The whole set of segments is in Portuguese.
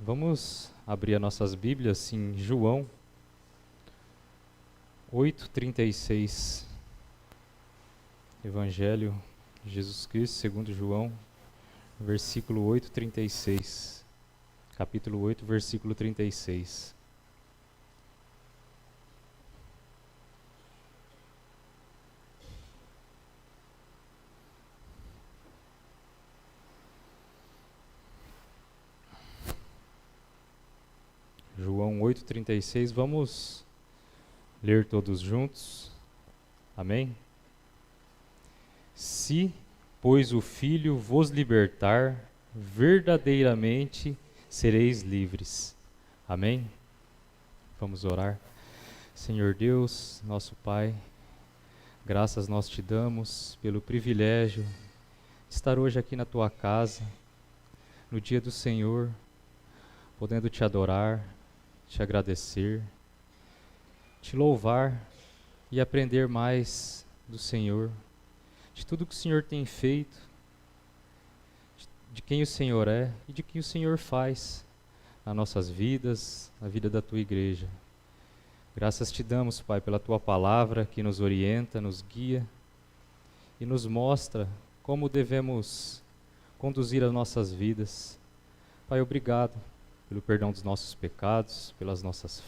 Vamos abrir as nossas Bíblias em João 8:36. Evangelho de Jesus Cristo segundo João, versículo 8:36. Capítulo 8, versículo 36. João 8:36, vamos ler todos juntos. Amém? Se, pois, o Filho vos libertar, verdadeiramente sereis livres. Amém? Vamos orar. Senhor Deus, nosso Pai, graças nós te damos pelo privilégio de estar hoje aqui na tua casa, no dia do Senhor, podendo te adorar, te agradecer, te louvar e aprender mais do Senhor, de tudo que o Senhor tem feito, de quem o Senhor é e de que o Senhor faz nas nossas vidas, na vida da tua igreja. Graças te damos, Pai, pela tua palavra que nos orienta, nos guia e nos mostra como devemos conduzir as nossas vidas. Pai, obrigado pelo perdão dos nossos pecados, pelas nossas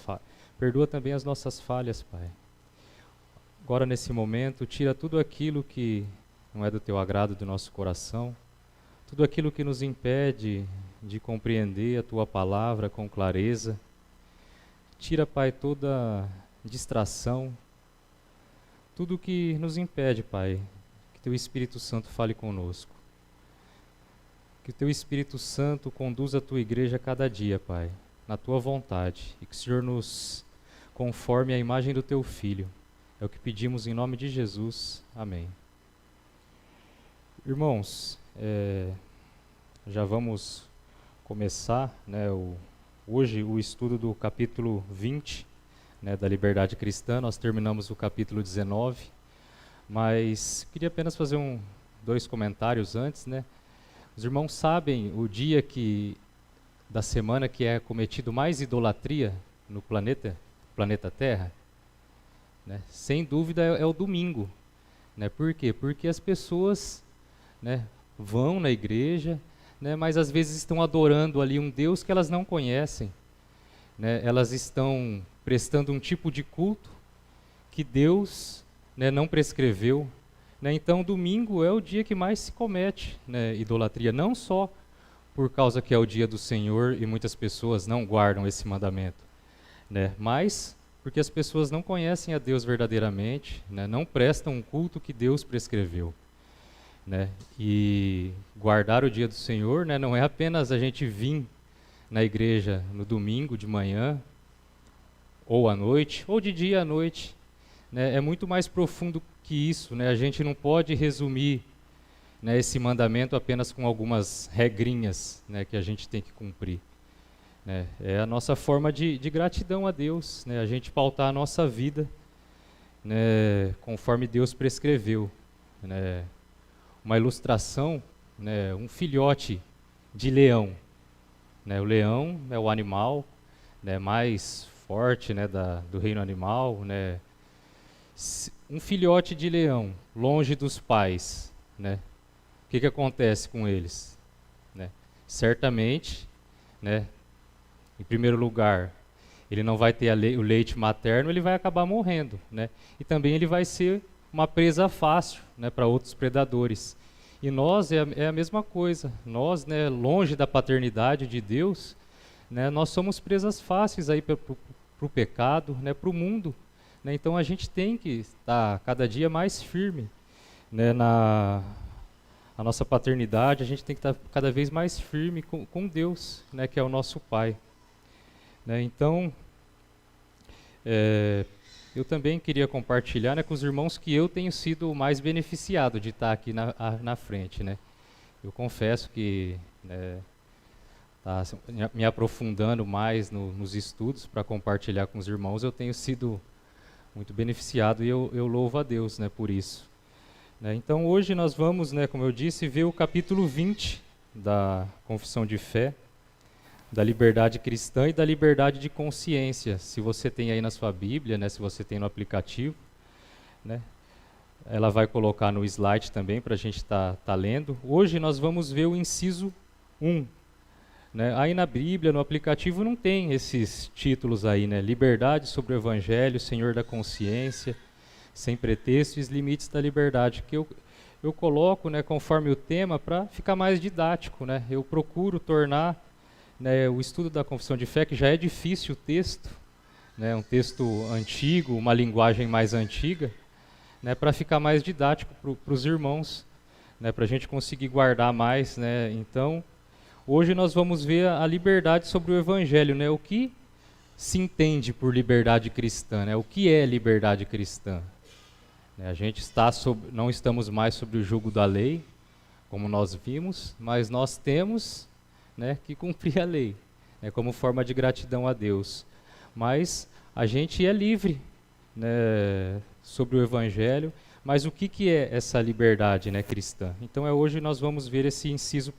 perdoa também as nossas falhas, Pai. Agora, nesse momento, tira tudo aquilo que não é do teu agrado do nosso coração, tudo aquilo que nos impede de compreender a tua palavra com clareza. Tira, Pai, toda distração, tudo que nos impede, Pai, que teu Espírito Santo fale conosco. Que o teu Espírito Santo conduza a tua igreja a cada dia, Pai, na tua vontade, e que o Senhor nos conforme à imagem do teu Filho. É o que pedimos em nome de Jesus. Amém. Irmãos, já vamos começar, hoje o estudo do capítulo 20, da Liberdade Cristã. Nós terminamos o capítulo 19, mas queria apenas fazer dois comentários antes, Os irmãos sabem o dia da semana que é cometido mais idolatria no planeta Terra? Sem dúvida é o domingo. Por quê? Porque as pessoas vão na igreja, mas às vezes estão adorando ali um Deus que elas não conhecem. Elas estão prestando um tipo de culto que Deus não prescreveu. Então, domingo é o dia que mais se comete idolatria, não só por causa que é o dia do Senhor e muitas pessoas não guardam esse mandamento, mas porque as pessoas não conhecem a Deus verdadeiramente, não prestam um culto que Deus prescreveu. E guardar o dia do Senhor não é apenas a gente vir na igreja no domingo de manhã, ou à noite, ou de dia à noite. É muito mais profundo que isso. A gente não pode resumir esse mandamento apenas com algumas regrinhas que a gente tem que cumprir. É a nossa forma de gratidão a Deus, a gente pautar a nossa vida conforme Deus prescreveu. Uma ilustração, um filhote de leão. O leão é o animal mais forte do reino animal. Um filhote de leão, longe dos pais, o que acontece com eles? Certamente, em primeiro lugar, ele não vai ter o leite materno, ele vai acabar morrendo, e também ele vai ser uma presa fácil para outros predadores. E nós é a mesma coisa. Nós, longe da paternidade de Deus, nós somos presas fáceis aí para o pecado, para o mundo. Então a gente tem que estar cada dia mais firme na nossa paternidade. A gente tem que estar cada vez mais firme com Deus, que é o nosso Pai. Então, eu também queria compartilhar com os irmãos que eu tenho sido o mais beneficiado de estar aqui na frente. Eu confesso que me aprofundando mais nos estudos para compartilhar com os irmãos, eu tenho sido muito beneficiado e eu louvo a Deus por isso. Então hoje nós vamos, como eu disse, ver o capítulo 20 da Confissão de Fé, da liberdade cristã e da liberdade de consciência. Se você tem aí na sua Bíblia, né, se você tem no aplicativo, né, ela vai colocar no slide também para a gente tá lendo. Hoje nós vamos ver o inciso 1. Né? Aí na Bíblia, no aplicativo, não tem esses títulos aí, né? Liberdade sobre o Evangelho, Senhor da consciência, sem pretexto e os limites da liberdade, que eu coloco, né, conforme o tema para ficar mais didático, né? Eu procuro tornar, né, o estudo da confissão de fé, que já é difícil o texto, né, um texto antigo, uma linguagem mais antiga, né, para ficar mais didático para os irmãos, né, para a gente conseguir guardar mais, né? Então, hoje nós vamos ver a liberdade sobre o Evangelho, né? O que se entende por liberdade cristã, né? O que é liberdade cristã? A gente não estamos mais sob o jugo da lei, como nós vimos, mas nós temos, né, que cumprir a lei, né, como forma de gratidão a Deus. Mas a gente é livre, né, sobre o Evangelho. Mas o que é essa liberdade, né, cristã? Então hoje nós vamos ver esse inciso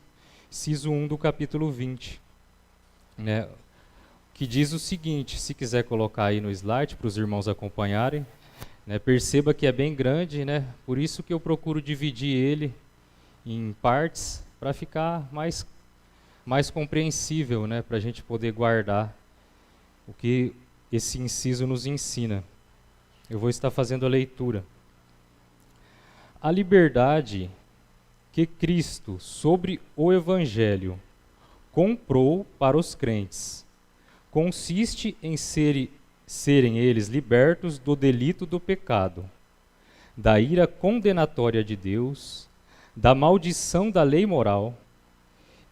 1 do capítulo 20, né, que diz o seguinte, se quiser colocar aí no slide para os irmãos acompanharem, né, perceba que é bem grande, né, por isso que eu procuro dividir ele em partes, para ficar mais compreensível, né, para a gente poder guardar o que esse inciso nos ensina. Eu vou estar fazendo a leitura. A liberdade que Cristo, sobre o Evangelho, comprou para os crentes, consiste em serem eles libertos do delito do pecado, da ira condenatória de Deus, da maldição da lei moral,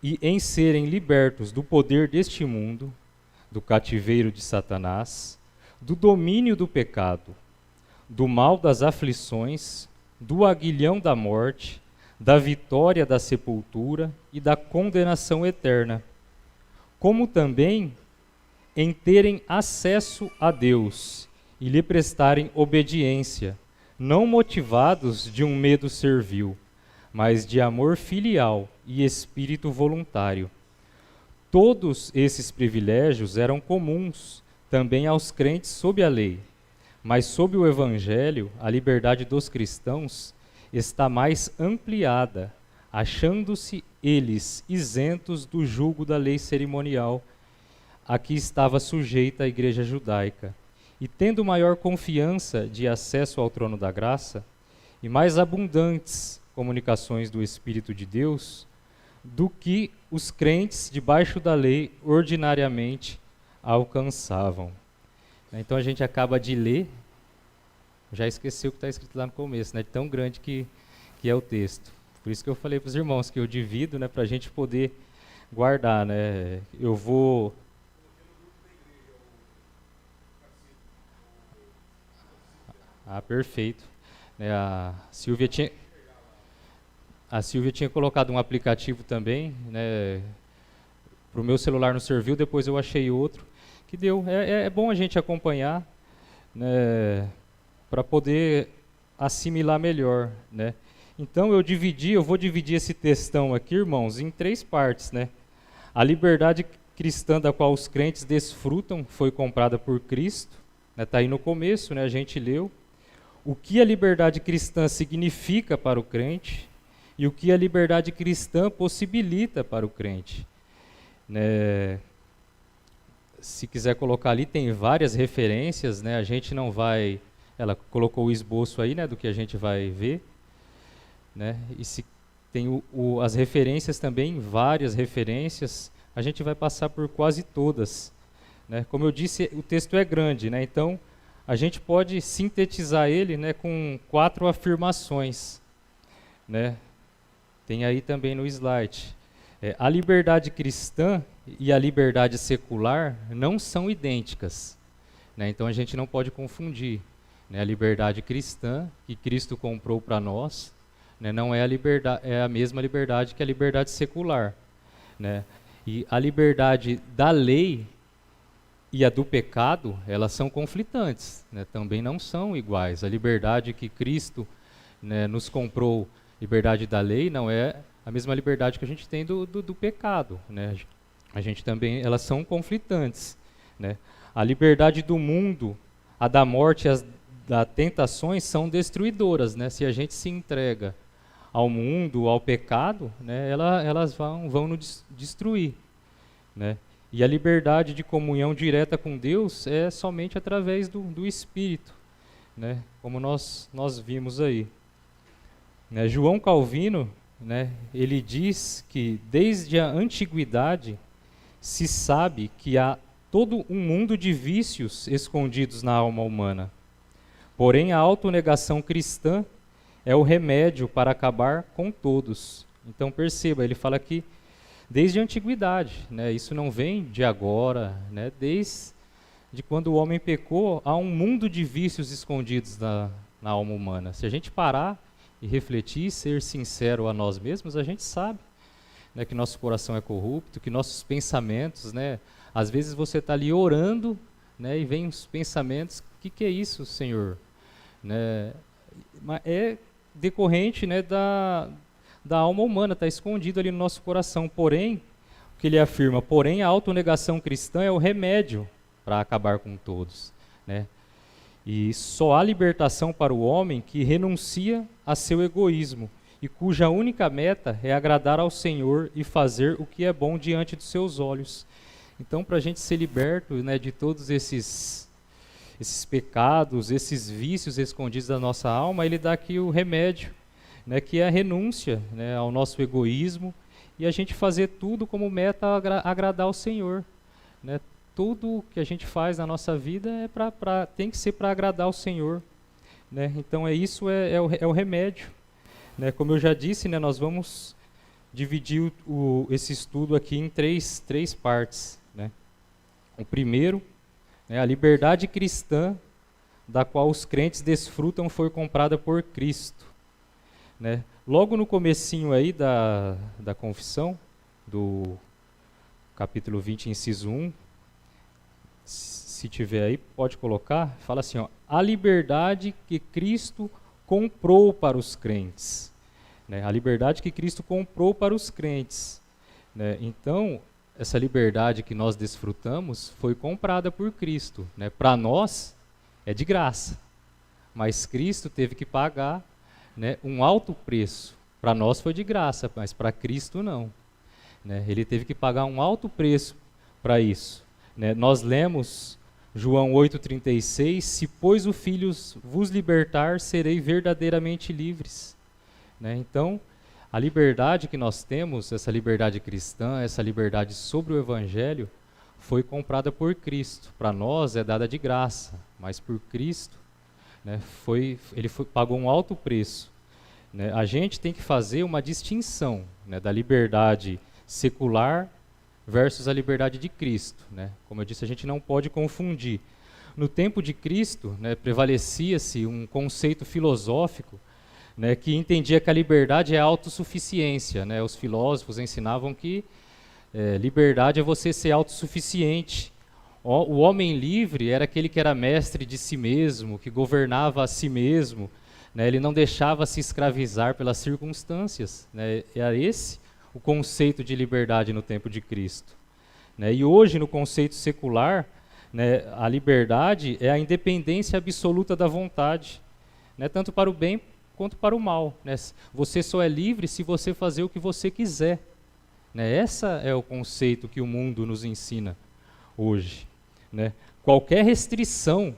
e em serem libertos do poder deste mundo, do cativeiro de Satanás, do domínio do pecado, do mal das aflições, do aguilhão da morte, da vitória da sepultura e da condenação eterna, como também em terem acesso a Deus e lhe prestarem obediência, não motivados de um medo servil, mas de amor filial e espírito voluntário. Todos esses privilégios eram comuns também aos crentes sob a lei, mas sob o Evangelho, a liberdade dos cristãos está mais ampliada, achando-se eles isentos do jugo da lei cerimonial a que estava sujeita a igreja judaica, e tendo maior confiança de acesso ao trono da graça, e mais abundantes comunicações do Espírito de Deus, do que os crentes debaixo da lei ordinariamente alcançavam. Então a gente acaba de ler, já esqueceu o que está escrito lá no começo, né? De tão grande que é o texto. Por isso que eu falei para os irmãos que eu divido, né, para a gente poder guardar, né? Eu vou... Ah, perfeito. A Silvia tinha colocado um aplicativo também, né? Para o meu celular não serviu, depois eu achei outro que deu. É bom a gente acompanhar, né, para poder assimilar melhor, né? Então eu vou dividir esse textão aqui, irmãos, em 3 partes, né? A liberdade cristã da qual os crentes desfrutam foi comprada por Cristo, né? Tá aí no começo, né? A gente leu. O que a liberdade cristã significa para o crente e o que a liberdade cristã possibilita para o crente, né? Se quiser colocar ali, tem várias referências, né? A gente não vai... Ela colocou o esboço aí, né, do que a gente vai ver, né? E se tem as referências também, várias referências, a gente vai passar por quase todas, né? Como eu disse, o texto é grande, né? Então, a gente pode sintetizar ele, né, com 4 afirmações, né? Tem aí também no slide. A liberdade cristã e a liberdade secular não são idênticas, né? Então a gente não pode confundir, né? A liberdade cristã que Cristo comprou para nós, né, não é a mesma liberdade que a liberdade secular, né? E a liberdade da lei e a do pecado, elas são conflitantes, né? Também não são iguais. A liberdade que Cristo, né, nos comprou, liberdade da lei, não é a mesma liberdade que a gente tem do pecado, né? a gente também, elas são conflitantes, né? A liberdade do mundo, a da morte e as das tentações são destruidoras, né? Se a gente se entrega ao mundo, ao pecado, né, elas vão nos destruir, né? E a liberdade de comunhão direta com Deus é somente através do Espírito, né? Como nós vimos aí. Né? João Calvino, né, ele diz que desde a antiguidade se sabe que há todo um mundo de vícios escondidos na alma humana. Porém, a autonegação cristã é o remédio para acabar com todos. Então perceba, ele fala que desde a antiguidade, né, isso não vem de agora, né, desde quando o homem pecou, há um mundo de vícios escondidos na alma humana. Se a gente parar e refletir, ser sincero a nós mesmos, a gente sabe, né, que nosso coração é corrupto, que nossos pensamentos, né, às vezes você está ali orando, né, e vem os pensamentos, o que é isso, Senhor? Né, é decorrente, né, da alma humana, está escondido ali no nosso coração. Porém, o que ele afirma, porém a autonegação cristã é o remédio para acabar com todos, né? E só há libertação para o homem que renuncia a seu egoísmo e cuja única meta é agradar ao Senhor e fazer o que é bom diante dos seus olhos. Então, para a gente ser liberto, né, de todos esses pecados, esses vícios escondidos da nossa alma, ele dá aqui o remédio, né, que é a renúncia, né, ao nosso egoísmo e a gente fazer tudo como meta agradar ao Senhor, né? Tudo que a gente faz na nossa vida tem que ser para agradar ao Senhor, né? Então isso é o remédio, né? Como eu já disse, né, nós vamos dividir esse estudo aqui em três partes, né? O primeiro, né, a liberdade cristã da qual os crentes desfrutam foi comprada por Cristo, né? Logo no comecinho aí da confissão, do capítulo 20, inciso 1, se tiver aí, pode colocar, fala assim, ó, a liberdade que Cristo comprou para os crentes, né? A liberdade que Cristo comprou para os crentes, né? Então, essa liberdade que nós desfrutamos foi comprada por Cristo, né? Para nós é de graça, mas Cristo teve que pagar, né, um alto preço. Para nós foi de graça, mas para Cristo não, né? Ele teve que pagar um alto preço para isso. Né, nós lemos João 8,36, se pois o Filho vos libertar, serei verdadeiramente livres. Né, então, a liberdade que nós temos, essa liberdade cristã, essa liberdade sobre o Evangelho, foi comprada por Cristo. Para nós é dada de graça, mas por Cristo, né, pagou um alto preço. Né, a gente tem que fazer uma distinção, né, da liberdade secular versus a liberdade de Cristo, né? Como eu disse, a gente não pode confundir. No tempo de Cristo, né, prevalecia-se um conceito filosófico, né, que entendia que a liberdade é a autossuficiência, né? Os filósofos ensinavam que liberdade é você ser autossuficiente. O homem livre era aquele que era mestre de si mesmo, que governava a si mesmo, né? Ele não deixava se escravizar pelas circunstâncias, né? Era esse o conceito de liberdade no tempo de Cristo, né? E hoje, no conceito secular, né, a liberdade é a independência absoluta da vontade, né, tanto para o bem quanto para o mal, né? Você só é livre se você fazer o que você quiser, né? Esse é o conceito que o mundo nos ensina hoje, né? Qualquer restrição,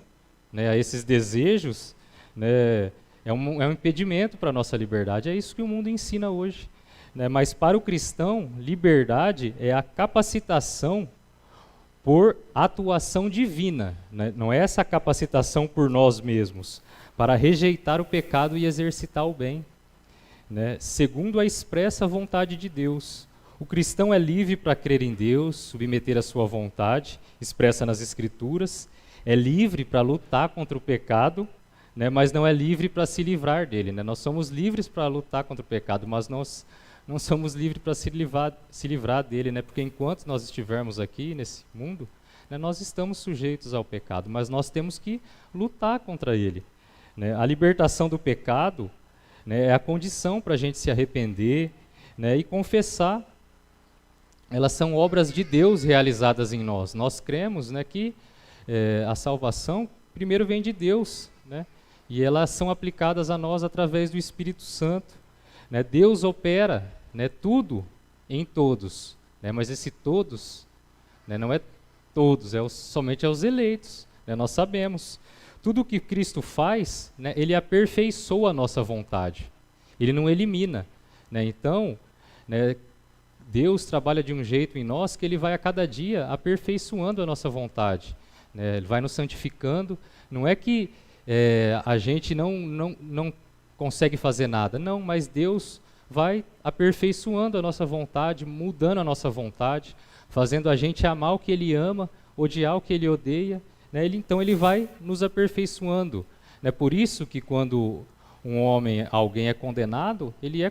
né, a esses desejos, né, é um impedimento para a nossa liberdade. É isso que o mundo ensina hoje. Né, mas para o cristão, liberdade é a capacitação por atuação divina, né? Não é essa capacitação por nós mesmos, para rejeitar o pecado e exercitar o bem, né? Segundo a expressa vontade de Deus. O cristão é livre para crer em Deus, submeter a sua vontade, expressa nas Escrituras, é livre para lutar contra o pecado, né? Mas não é livre para se livrar dele, né? Nós somos livres para lutar contra o pecado, mas nós não somos livres para se livrar dele, né? Porque enquanto nós estivermos aqui nesse mundo, né, nós estamos sujeitos ao pecado, mas nós temos que lutar contra ele, né? A libertação do pecado, né, é a condição para a gente se arrepender, né, e confessar elas são obras de Deus realizadas em nós. Nós cremos, né, que a salvação primeiro vem de Deus, né, e elas são aplicadas a nós através do Espírito Santo. Né. Deus opera, né, tudo em todos, né, mas esse todos, né, não é todos, somente aos eleitos. Né, nós sabemos. Tudo que Cristo faz, né, ele aperfeiçoa a nossa vontade. Ele não elimina. Né, então, né, Deus trabalha de um jeito em nós que Ele vai a cada dia aperfeiçoando a nossa vontade. Né? Ele vai nos santificando. Não é que a gente não consegue fazer nada. Não, mas Deus vai aperfeiçoando a nossa vontade, mudando a nossa vontade, fazendo a gente amar o que Ele ama, odiar o que Ele odeia. Né? Então Ele vai nos aperfeiçoando. Né? Por isso que quando alguém é condenado, ele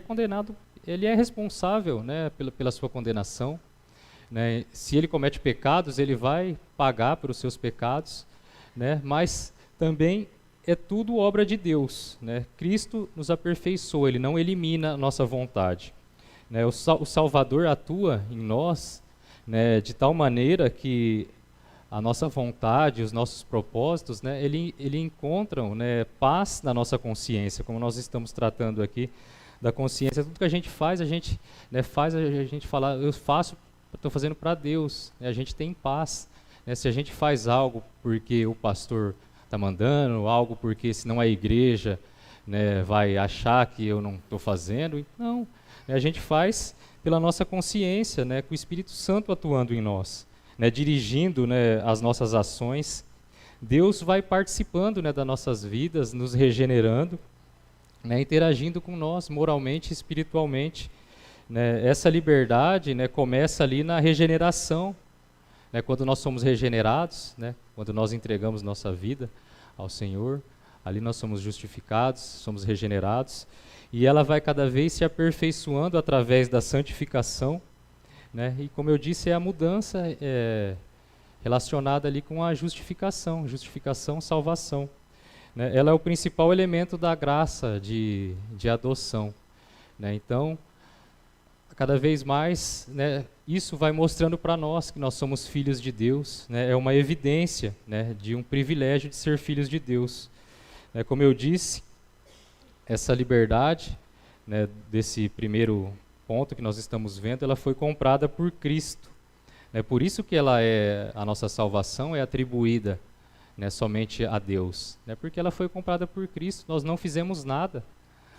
é responsável, né, pela sua condenação. Né? Se ele comete pecados, ele vai pagar pelos seus pecados, né? Mas também é tudo obra de Deus. Né? Cristo nos aperfeiçoa, Ele não elimina a nossa vontade. Né? O Salvador atua em nós, né, de tal maneira que a nossa vontade, os nossos propósitos, né, ele encontram, né, paz na nossa consciência, como nós estamos tratando aqui da consciência. Tudo que a gente faz, a gente, né, a gente fala, eu faço, estou fazendo para Deus. Né, a gente tem paz. Né, se a gente faz algo porque o pastor está mandando, algo porque senão a igreja, né, vai achar que eu não estou fazendo, não. Né, a gente faz pela nossa consciência, né, com o Espírito Santo atuando em nós. Né, dirigindo, né, as nossas ações. Deus vai participando, né, das nossas vidas, nos regenerando, né, interagindo com nós moralmente e espiritualmente. Né. Essa liberdade, né, começa ali na regeneração, né, quando nós somos regenerados, né, quando nós entregamos nossa vida ao Senhor, ali nós somos justificados, somos regenerados, e ela vai cada vez se aperfeiçoando através da santificação. Né? E como eu disse, é a mudança relacionada ali com a justificação, salvação. Né? Ela é o principal elemento da graça de adoção. Né? Então, cada vez mais, né, isso vai mostrando para nós que nós somos filhos de Deus. Né? É uma evidência, né, de um privilégio de ser filhos de Deus. Como eu disse, essa liberdade, né, desse primeiro ponto que nós estamos vendo, ela foi comprada por Cristo. Por isso que a nossa salvação é atribuída, né, somente a Deus. Porque ela foi comprada por Cristo. Nós não fizemos nada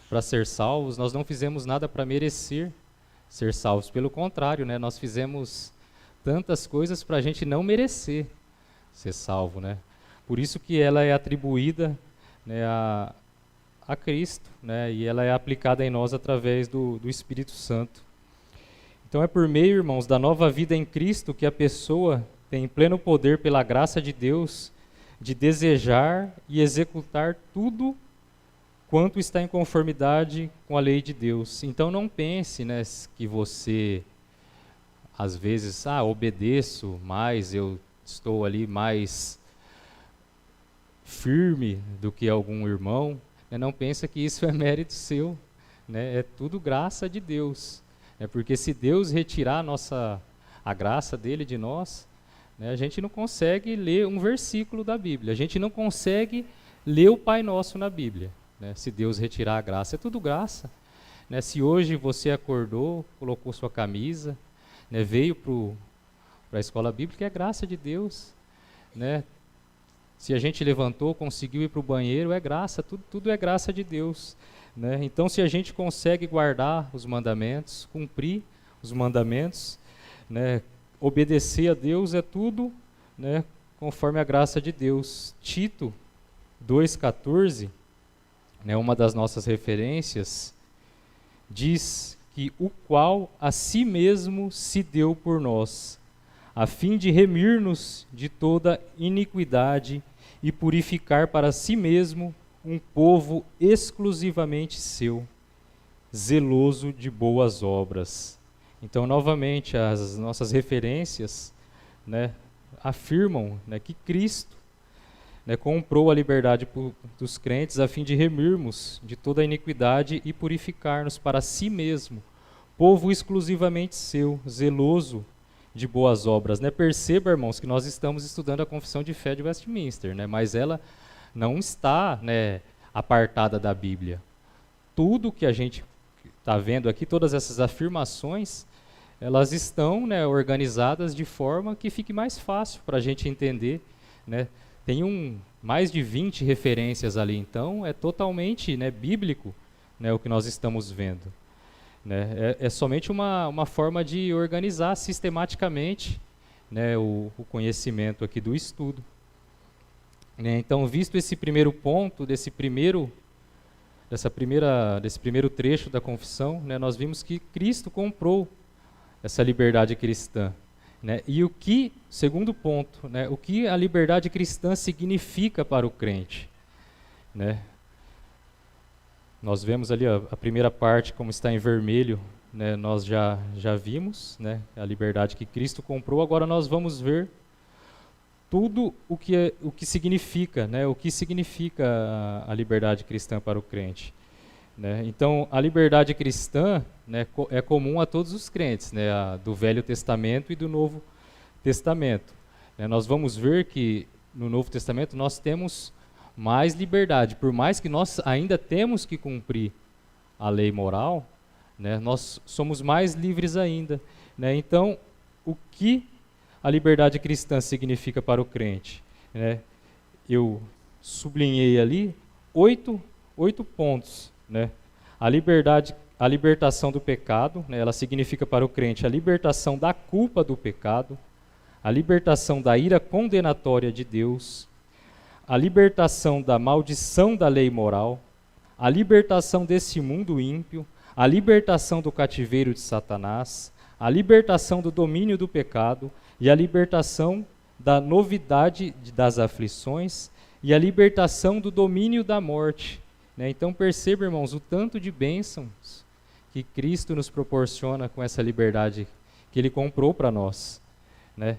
para ser salvos, nós não fizemos nada para merecer ser salvos. Pelo contrário, né, nós fizemos tantas coisas para a gente não merecer ser salvo. Né? Por isso que ela é atribuída, né, a Cristo, né, e ela é aplicada em nós através do Espírito Santo. Então é por meio, irmãos, da nova vida em Cristo que a pessoa tem pleno poder pela graça de Deus de desejar e executar tudo quanto está em conformidade com a lei de Deus. Então não pense, né, que você, às vezes, obedeço mais, eu estou ali mais firme do que algum irmão. Não pensa que isso é mérito seu, né? É tudo graça de Deus. Porque se Deus retirar a graça dele de nós, né, a gente não consegue ler um versículo da Bíblia, a gente não consegue ler o Pai Nosso na Bíblia. Né, se Deus retirar a graça, é tudo graça. Né, se hoje você acordou, colocou sua camisa, né, veio para a escola bíblica, é graça de Deus. Né? Se a gente levantou, conseguiu ir para o banheiro, é graça, tudo é graça de Deus. Né? Então, se a gente consegue guardar os mandamentos, cumprir os mandamentos, né, obedecer a Deus, é tudo, né, conforme a graça de Deus. Tito 2,14, né, uma das nossas referências, diz que o qual a si mesmo se deu por nós, a fim de remir-nos de toda iniquidade e purificar para si mesmo um povo exclusivamente seu, zeloso de boas obras. Então, novamente, as nossas referências, né, afirmam, né, que Cristo, né, comprou a liberdade dos crentes a fim de remirmos de toda a iniquidade e purificar-nos para si mesmo, povo exclusivamente seu, zeloso de boas obras. Né? Perceba, irmãos, que nós estamos estudando a Confissão de Fé de Westminster, né? Mas ela não está, né, apartada da Bíblia. Tudo que a gente está vendo aqui, todas essas afirmações, elas estão, né, organizadas de forma que fique mais fácil para a gente entender. Né? Tem mais de 20 referências ali, então é totalmente, né, bíblico, né, o que nós estamos vendo. Né? É somente uma forma de organizar sistematicamente, né, o conhecimento aqui do estudo. Né? Então, visto esse primeiro ponto, desse primeiro trecho da confissão, né, nós vimos que Cristo comprou essa liberdade cristã. Né? E segundo ponto, né, o que a liberdade cristã significa para o crente. Né? Nós vemos ali a primeira parte, como está em vermelho, né, nós já vimos, né, a liberdade que Cristo comprou. Agora nós vamos ver tudo o que significa, né, o que significa a liberdade cristã para o crente. Né? Então, a liberdade cristã, né, é comum a todos os crentes, né, do Velho Testamento e do Novo Testamento. Né? Nós vamos ver que no Novo Testamento nós temos mais liberdade, por mais que nós ainda temos que cumprir a lei moral, né, nós somos mais livres ainda. Né? Então, o que a liberdade cristã significa para o crente? Né? Eu sublinhei ali 8 pontos. Né? A libertação do pecado, né, ela significa para o crente a libertação da culpa do pecado, a libertação da ira condenatória de Deus, a libertação da maldição da lei moral, a libertação desse mundo ímpio, a libertação do cativeiro de Satanás, a libertação do domínio do pecado e a libertação da novidade das aflições e a libertação do domínio da morte. Né? Então perceba, irmãos, o tanto de bênçãos que Cristo nos proporciona com essa liberdade que Ele comprou para nós. Né?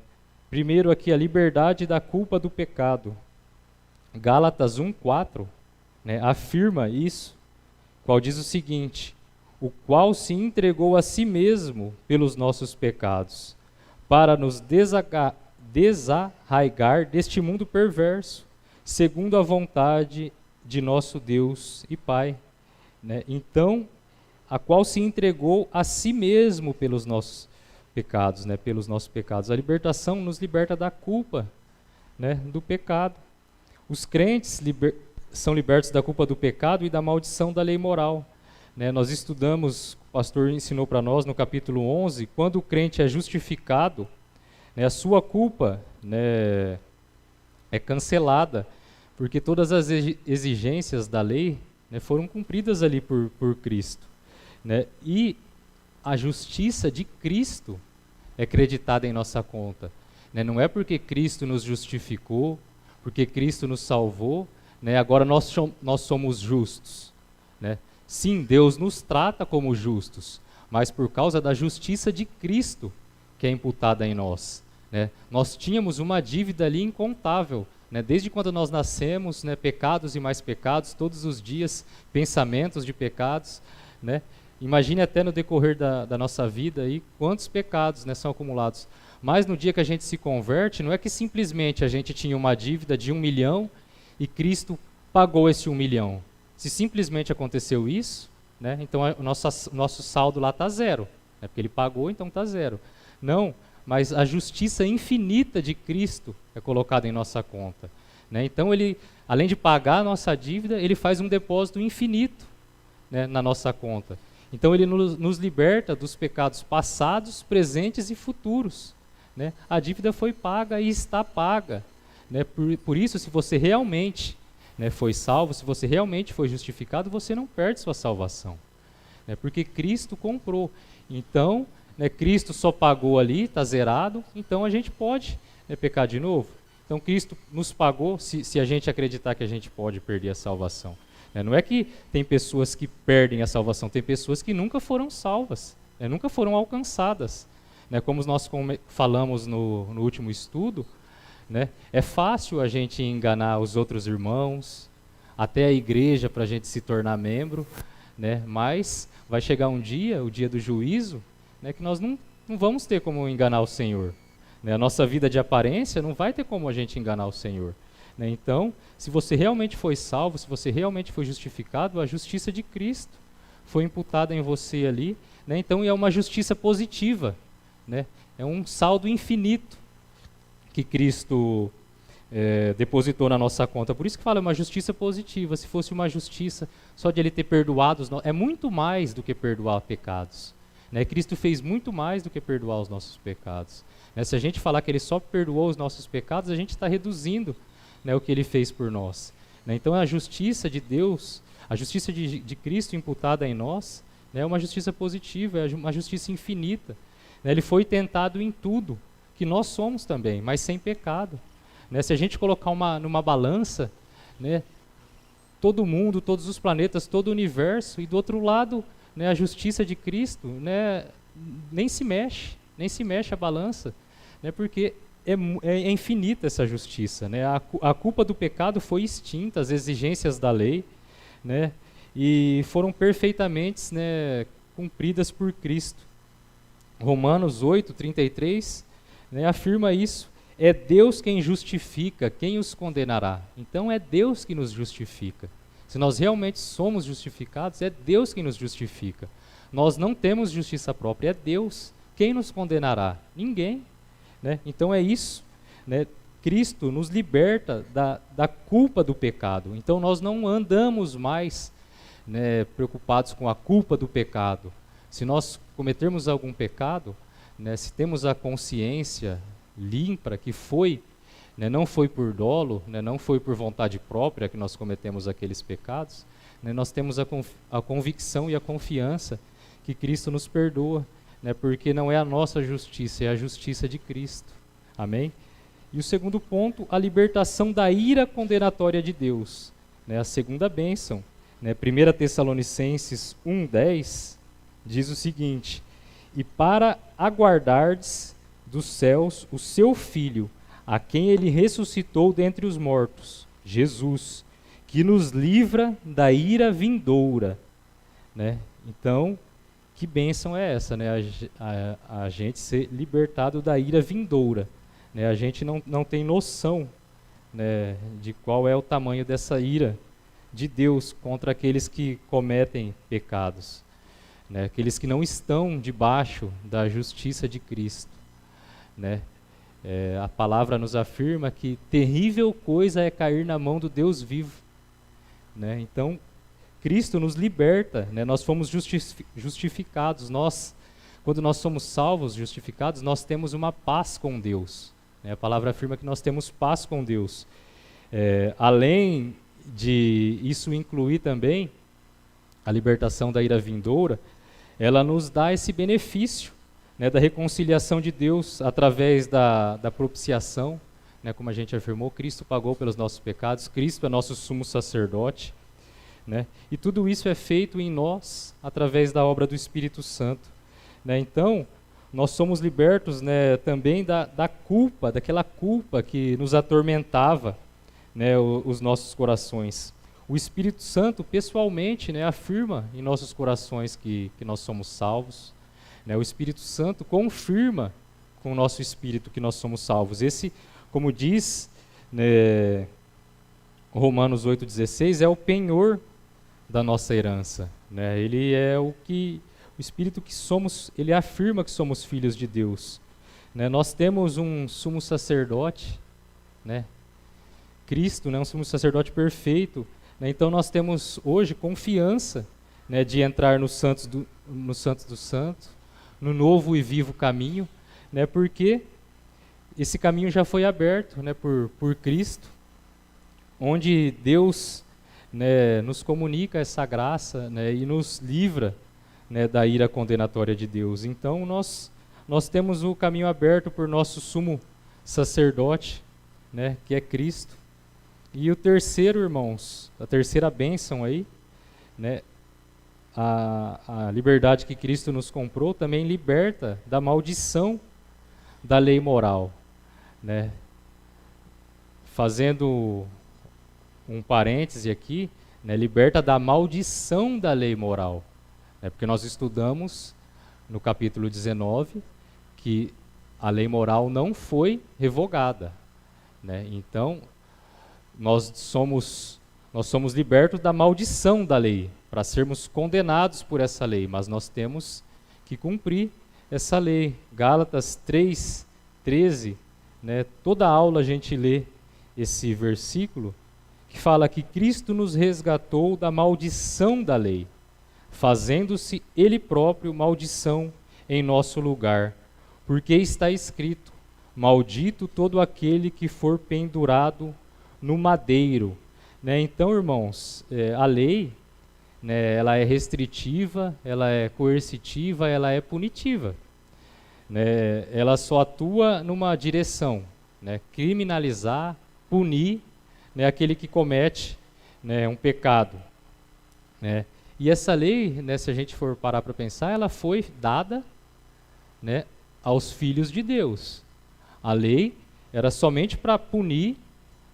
Primeiro aqui, a liberdade da culpa do pecado. Gálatas 1:4, né, afirma isso, qual diz o seguinte: o qual se entregou a si mesmo pelos nossos pecados, para nos desarraigar deste mundo perverso, segundo a vontade de nosso Deus e Pai. Né? Então, a qual se entregou a si mesmo pelos nossos pecados, né, pelos nossos pecados. A libertação nos liberta da culpa, né, do pecado. Os crentes são libertos da culpa do pecado e da maldição da lei moral. Né, nós estudamos, o pastor ensinou para nós no capítulo 11, quando o crente é justificado, né, a sua culpa, né, é cancelada, porque todas as exigências da lei, né, foram cumpridas ali por Cristo. Né, e a justiça de Cristo é creditada em nossa conta. Né, não é porque Cristo nos justificou, porque Cristo nos salvou, né, agora nós somos justos. Né? Sim, Deus nos trata como justos, mas por causa da justiça de Cristo que é imputada em nós. Né? Nós tínhamos uma dívida ali incontável, né? Desde quando nós nascemos, né, pecados e mais pecados, todos os dias, pensamentos de pecados. Né? Imagine até no decorrer da nossa vida aí, quantos pecados, né, são acumulados. Mas no dia que a gente se converte, não é que simplesmente a gente tinha uma dívida de 1 milhão e Cristo pagou esse 1 milhão. Se simplesmente aconteceu isso, né, então o nosso saldo lá está zero. Né, porque Ele pagou, então está zero. Não, mas a justiça infinita de Cristo é colocada em nossa conta. Né, então Ele, além de pagar a nossa dívida, Ele faz um depósito infinito, né, na nossa conta. Então Ele nos liberta dos pecados passados, presentes e futuros. Né? A dívida foi paga e está paga. Né? Por isso, se você realmente, né, foi salvo, se você realmente foi justificado, você não perde sua salvação. Né? Porque Cristo comprou. Então, né, Cristo só pagou ali, está zerado, então a gente pode, né, pecar de novo. Então Cristo nos pagou, se a gente acreditar que a gente pode perder a salvação. Né? Não é que tem pessoas que perdem a salvação, tem pessoas que nunca foram salvas, né, nunca foram alcançadas. Né, como nós falamos no último estudo, né, é fácil a gente enganar os outros irmãos, até a igreja para a gente se tornar membro. né? Mas vai chegar um dia, o dia do juízo, né, que nós não vamos ter como enganar o Senhor, né? A nossa vida de aparência não vai ter como a gente enganar o Senhor, né? Então, se você realmente foi salvo, se você realmente foi justificado, a justiça de Cristo foi imputada em você ali, né? Então é uma justiça positiva, né? É um saldo infinito que Cristo depositou na nossa conta. Por isso que fala, é uma justiça positiva. Se fosse uma justiça só de Ele ter perdoado, é muito mais do que perdoar pecados, né? Cristo fez muito mais do que perdoar os nossos pecados, né? Se a gente falar que Ele só perdoou os nossos pecados, a gente está reduzindo, né, o que Ele fez por nós, né? Então a justiça de Deus, a justiça de Cristo imputada em nós, né, é uma justiça positiva, é uma justiça infinita, né? Ele foi tentado em tudo, que nós somos também, mas sem pecado, né? Se a gente colocar numa balança, né, todo mundo, todos os planetas, todo o universo, e do outro lado, né, a justiça de Cristo, né, nem se mexe a balança, né, porque é infinita essa justiça, né? A culpa do pecado foi extinta, as exigências da lei, né, e foram perfeitamente, né, cumpridas por Cristo. Romanos 8:33, né, afirma isso. É Deus quem justifica, quem os condenará? Então é Deus que nos justifica. Se nós realmente somos justificados, é Deus quem nos justifica. Nós não temos justiça própria, é Deus. Quem nos condenará? Ninguém, né? Então é isso, né? Cristo nos liberta da culpa do pecado. Então nós não andamos mais, né, preocupados com a culpa do pecado. Se nós cometermos algum pecado, né, se temos a consciência limpa, que foi, né, não foi por dolo, né, não foi por vontade própria que nós cometemos aqueles pecados, né, nós temos a convicção e a confiança que Cristo nos perdoa, né, porque não é a nossa justiça, é a justiça de Cristo. Amém? E o segundo ponto, a libertação da ira condenatória de Deus, né, a segunda bênção, né, 1 Tessalonicenses 1:10 diz o seguinte: e para aguardardes dos céus o seu Filho, a quem ele ressuscitou dentre os mortos, Jesus, que nos livra da ira vindoura, né? Então, que bênção é essa, né? A gente ser libertado da ira vindoura, né? A gente não tem noção, né, de qual é o tamanho dessa ira de Deus contra aqueles que cometem pecados, né? Aqueles que não estão debaixo da justiça de Cristo, né? A palavra nos afirma que terrível coisa é cair na mão do Deus vivo, né? Então, Cristo nos liberta, né? Nós fomos justificados. Quando nós somos salvos, justificados, nós temos uma paz com Deus, né? A palavra afirma que nós temos paz com Deus. Além de isso incluir também a libertação da ira vindoura, ela nos dá esse benefício, né, da reconciliação de Deus através da propiciação, né, como a gente afirmou, Cristo pagou pelos nossos pecados, Cristo é nosso sumo sacerdote, né, e tudo isso é feito em nós através da obra do Espírito Santo, né. Então, nós somos libertos, né, também da culpa, daquela culpa que nos atormentava, né, os nossos corações. O Espírito Santo, pessoalmente, né, afirma em nossos corações que nós somos salvos, né. O Espírito Santo confirma com o nosso espírito que nós somos salvos. Esse, como diz, né, Romanos 8:16, é o penhor da nossa herança, né. Ele é o Espírito que somos, ele afirma que somos filhos de Deus, né. Nós temos um sumo sacerdote, né, Cristo, né, um sumo sacerdote perfeito, né. Então nós temos hoje confiança, né, de entrar no Santos dos Santos, no novo e vivo caminho, né, porque esse caminho já foi aberto, né, por Cristo, onde Deus, né, nos comunica essa graça, né, e nos livra, né, da ira condenatória de Deus. Então nós temos o caminho aberto por nosso sumo sacerdote, né, que é Cristo. E o terceiro, irmãos, a terceira bênção aí, né, a liberdade que Cristo nos comprou também liberta da maldição da lei moral, né? Fazendo um parêntese aqui, né, liberta da maldição da lei moral. Porque nós estudamos no capítulo 19 que a lei moral não foi revogada, né? Então, nós somos libertos da maldição da lei, para sermos condenados por essa lei, mas nós temos que cumprir essa lei. Gálatas 3:13, né? Toda aula a gente lê esse versículo, que fala que Cristo nos resgatou da maldição da lei, fazendo-se Ele próprio maldição em nosso lugar, porque está escrito: maldito todo aquele que for pendurado no madeiro. Né? Então, irmãos, a lei, né, ela é restritiva, ela é coercitiva, ela é punitiva. Né? Ela só atua numa direção, né, criminalizar, punir, né, aquele que comete, né, um pecado. Né? E essa lei, né, se a gente for parar para pensar, ela foi dada, né, aos filhos de Deus. A lei era somente para punir,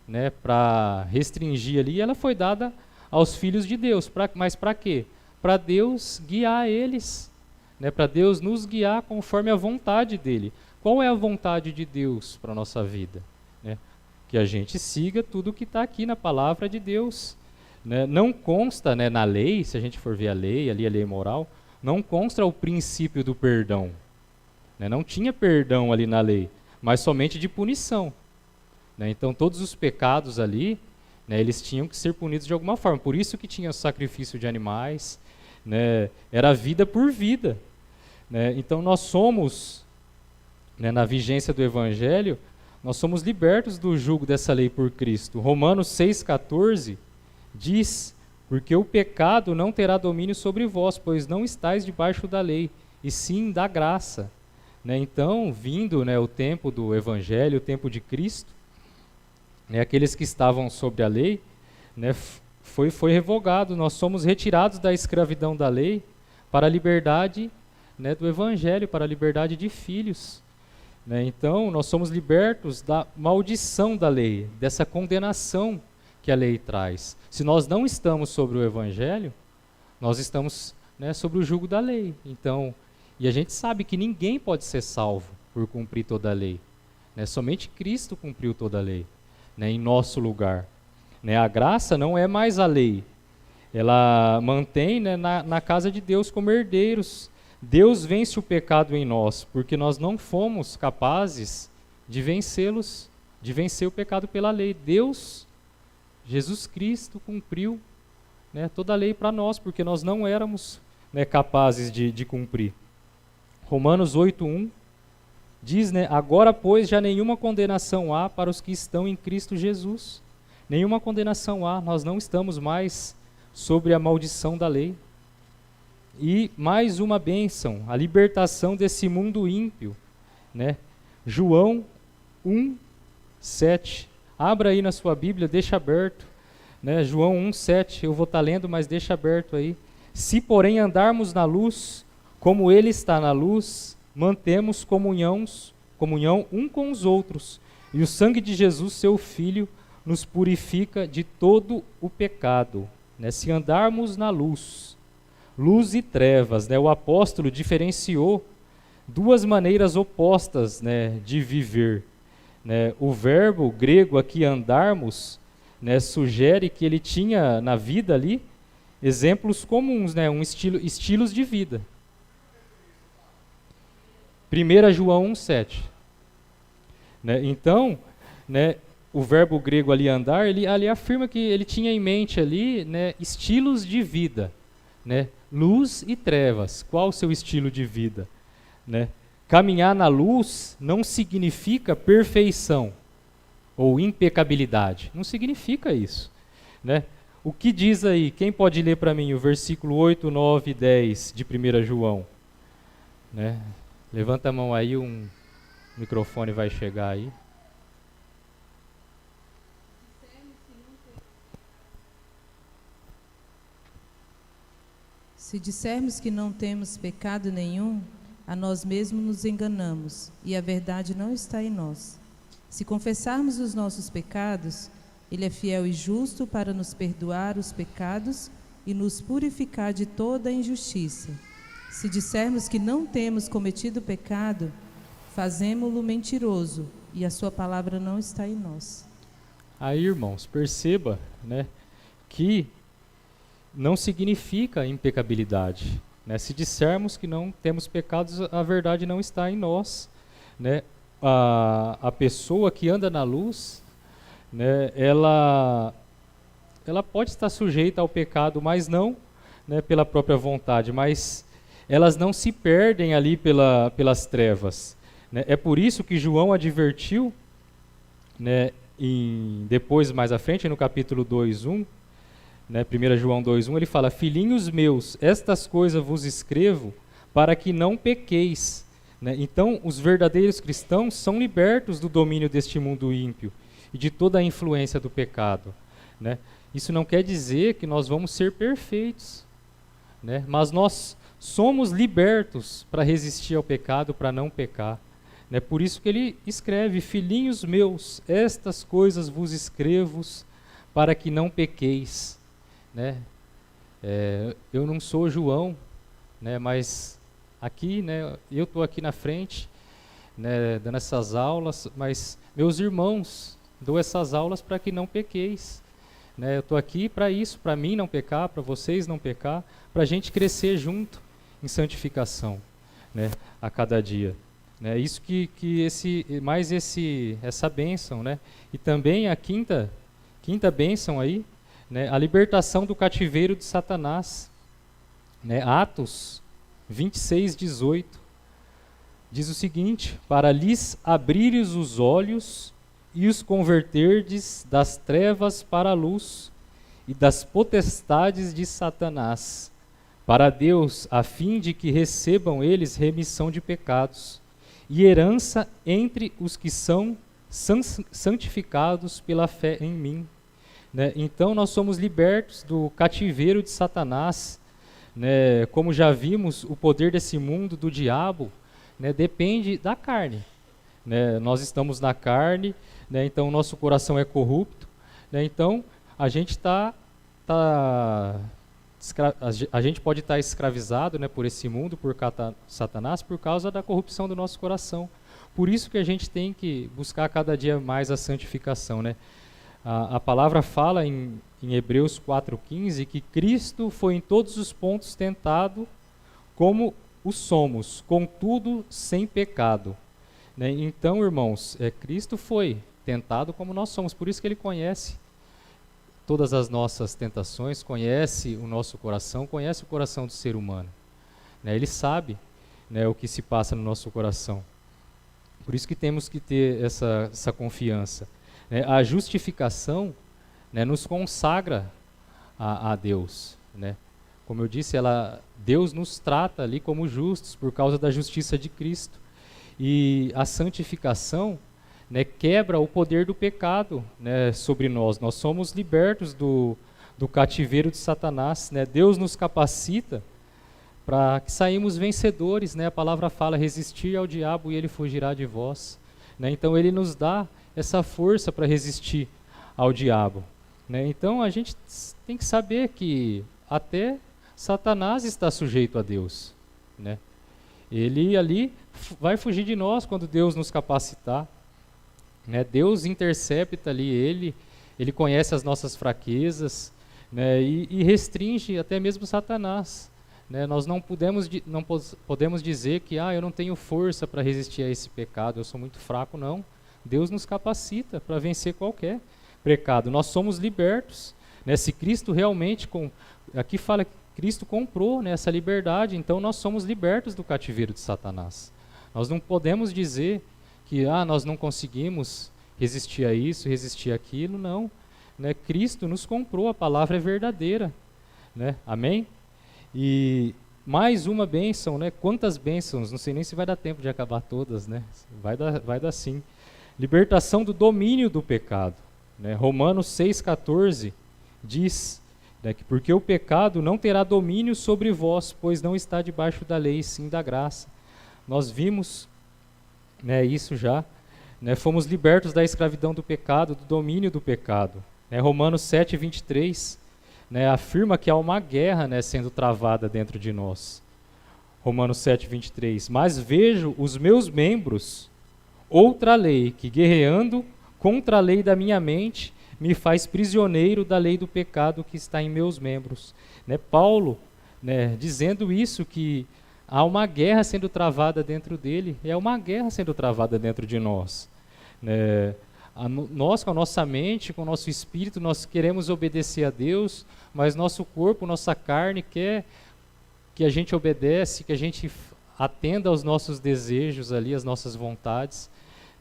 né, para restringir ali, ela foi dada aos filhos de Deus. Mas para quê? Para Deus guiar eles, né, para Deus nos guiar conforme a vontade dele. Qual é a vontade de Deus para a nossa vida? Né? Que a gente siga tudo que está aqui na palavra de Deus. Né? Não consta, né, na lei, se a gente for ver a lei, ali a lei moral, não consta o princípio do perdão. Né? Não tinha perdão ali na lei, mas somente de punição. Né? Então todos os pecados ali, né, eles tinham que ser punidos de alguma forma. Por isso que tinha sacrifício de animais, né? Era vida por vida. Né? Então nós somos, né, na vigência do Evangelho, nós somos libertos do jugo dessa lei por Cristo. Romanos 6,14 diz: porque o pecado não terá domínio sobre vós, pois não estáis debaixo da lei, e sim da graça. Né? Então, vindo, né, o tempo do Evangelho, o tempo de Cristo, né, aqueles que estavam sob a lei, né, foi revogado. Nós somos retirados da escravidão da lei para a liberdade, né, do Evangelho, para a liberdade de filhos. Né? Então, nós somos libertos da maldição da lei, dessa condenação que a lei traz. Se nós não estamos sobre o Evangelho, nós estamos, né, sobre o jugo da lei. Então, e a gente sabe que ninguém pode ser salvo por cumprir toda a lei. Né? Somente Cristo cumpriu toda a lei, né, em nosso lugar. Né? A graça não é mais a lei. Ela mantém, né, na casa de Deus como herdeiros. Deus vence o pecado em nós, porque nós não fomos capazes de vencê-los, de vencer o pecado pela lei. Deus, Jesus Cristo, cumpriu, né, toda a lei para nós, porque nós não éramos, né, capazes de cumprir. Romanos 8:1 diz, né, agora, pois, já nenhuma condenação há para os que estão em Cristo Jesus. Nenhuma condenação há, nós não estamos mais sobre a maldição da lei. E mais uma bênção, a libertação desse mundo ímpio. Né? João 1:7. Abra aí na sua Bíblia, deixa aberto. Né? João 1:7, eu vou estar lendo, mas deixa aberto aí. Se, porém, andarmos na luz, como Ele está na luz, mantemos comunhão um com os outros. E o sangue de Jesus, seu Filho, nos purifica de todo o pecado. Né? Se andarmos na luz, luz e trevas, né? O apóstolo diferenciou duas maneiras opostas, né, de viver. Né? O verbo grego aqui, andarmos, né, sugere que ele tinha na vida ali exemplos comuns, né, estilos de vida. 1 João 1:7. Né? Então, né, o verbo grego ali, andar, ele ali afirma que ele tinha em mente ali, né, estilos de vida. Né? Luz e trevas. Qual o seu estilo de vida? Né? Caminhar na luz não significa perfeição ou impecabilidade. Não significa isso. Né? O que diz aí? Quem pode ler para mim o versículo 8, 9 e 10 de 1 João? Né? Levanta a mão aí, um microfone vai chegar aí. Se dissermos que não temos pecado nenhum, a nós mesmos nos enganamos, e a verdade não está em nós. Se confessarmos os nossos pecados, Ele é fiel e justo para nos perdoar os pecados e nos purificar de toda a injustiça. Se dissermos que não temos cometido pecado, fazemo-lo mentiroso e a sua palavra não está em nós. Aí, irmãos, perceba, né, que não significa impecabilidade. Né? Se dissermos que não temos pecados, a verdade não está em nós. Né? A pessoa que anda na luz, né, ela pode estar sujeita ao pecado, mas não, né, pela própria vontade, mas elas não se perdem ali pelas trevas. Né? É por isso que João advertiu, né, depois, mais à frente, no capítulo 2:1, né, 1 João 2:1, ele fala: filhinhos meus, estas coisas vos escrevo para que não pequeis. Né? Então, os verdadeiros cristãos são libertos do domínio deste mundo ímpio e de toda a influência do pecado. Né? Isso não quer dizer que nós vamos ser perfeitos, né? Mas nós somos libertos para resistir ao pecado, para não pecar. Né? Por isso que ele escreve: filhinhos meus, estas coisas vos escrevo para que não pequeis. Né? Eu não sou João, né, mas aqui, né, eu estou aqui na frente, né, dando essas aulas, mas meus irmãos, dou essas aulas para que não pequeis. Né? Eu estou aqui para isso, para mim não pecar, para vocês não pecar, para a gente crescer junto em santificação, né, a cada dia. Né? Isso que essa bênção, né? E também a quinta bênção aí, né, a libertação do cativeiro de Satanás. Né? Atos 26:18 diz o seguinte: para lhes abrires os olhos e os converterdes das trevas para a luz e das potestades de Satanás, para Deus, a fim de que recebam eles remissão de pecados e herança entre os que são santificados pela fé em mim. Né? Então nós somos libertos do cativeiro de Satanás. Né? Como já vimos, o poder desse mundo, do diabo, né, depende da carne. Né? Nós estamos na carne, né? Então nosso coração é corrupto. Né? Então a gente a gente pode estar escravizado, né, por esse mundo, por Satanás, por causa da corrupção do nosso coração. Por isso que a gente tem que buscar cada dia mais a santificação. Né? A palavra fala em Hebreus 4:15 que Cristo foi em todos os pontos tentado como o somos, contudo sem pecado. Né? Então, irmãos, Cristo foi tentado como nós somos, por isso que ele conhece todas as nossas tentações, conhece o nosso coração, conhece o coração do ser humano. Né? Ele sabe, né, o que se passa no nosso coração. Por isso que temos que ter essa confiança. Né? A justificação, né, nos consagra a Deus. Né? Como eu disse, Deus nos trata ali como justos por causa da justiça de Cristo. E a santificação, né, quebra o poder do pecado, né, sobre nós. Nós somos libertos do cativeiro de Satanás. Né? Deus nos capacita para que saímos vencedores. Né? A palavra fala: resistir ao diabo e ele fugirá de vós. Né? Então ele nos dá essa força para resistir ao diabo. Né? Então a gente tem que saber que até Satanás está sujeito a Deus. Né? Ele ali vai fugir de nós quando Deus nos capacitar. Né? Deus intercepta ali ele conhece as nossas fraquezas, né? e restringe até mesmo Satanás. Né? Nós não podemos dizer que eu não tenho força para resistir a esse pecado, eu sou muito fraco. Não. Deus nos capacita para vencer qualquer pecado. Nós somos libertos. Né? Se Cristo realmente, aqui fala que Cristo comprou, né, essa liberdade, então nós somos libertos do cativeiro de Satanás. Nós não podemos dizer que nós não conseguimos resistir a isso, resistir àquilo, não. Né? Cristo nos comprou, a palavra é verdadeira. Né? Amém? E mais uma bênção, né? Quantas bênçãos, não sei nem se vai dar tempo de acabar todas, né? Vai dar sim. Libertação do domínio do pecado. Né? Romanos 6,14 diz, né, que porque o pecado não terá domínio sobre vós, pois não está debaixo da lei, sim da graça. Nós vimos, né, isso já. Né? Fomos libertos da escravidão do pecado, do domínio do pecado. Romanos 7, 23, afirma que há uma guerra, sendo travada dentro de nós. Romanos 7, 23. Mas vejo os meus membros, outra lei, que guerreando contra a lei da minha mente, me faz prisioneiro da lei do pecado que está em meus membros. Paulo, dizendo isso, que há uma guerra sendo travada dentro dele, é uma guerra sendo travada dentro de nós. Nós, com a nossa mente, com o nosso espírito, nós queremos obedecer a Deus, mas nosso corpo, nossa carne quer que a gente obedece, que a gente atenda aos nossos desejos ali, às nossas vontades.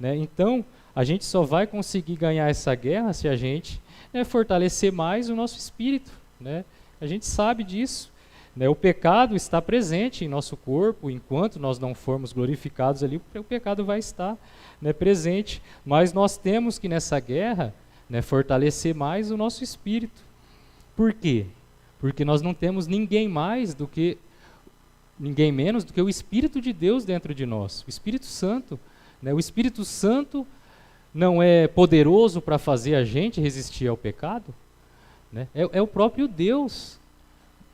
Então, a gente só vai conseguir ganhar essa guerra se a gente fortalecer mais o nosso espírito. A gente sabe disso. O pecado está presente em nosso corpo, enquanto nós não formos glorificados ali, o pecado vai estar presente. Mas nós temos que nessa guerra fortalecer mais o nosso espírito. Por quê? Porque nós não temos ninguém menos do que o Espírito de Deus dentro de nós, o Espírito Santo. O Espírito Santo não é poderoso para fazer a gente resistir ao pecado? É o próprio Deus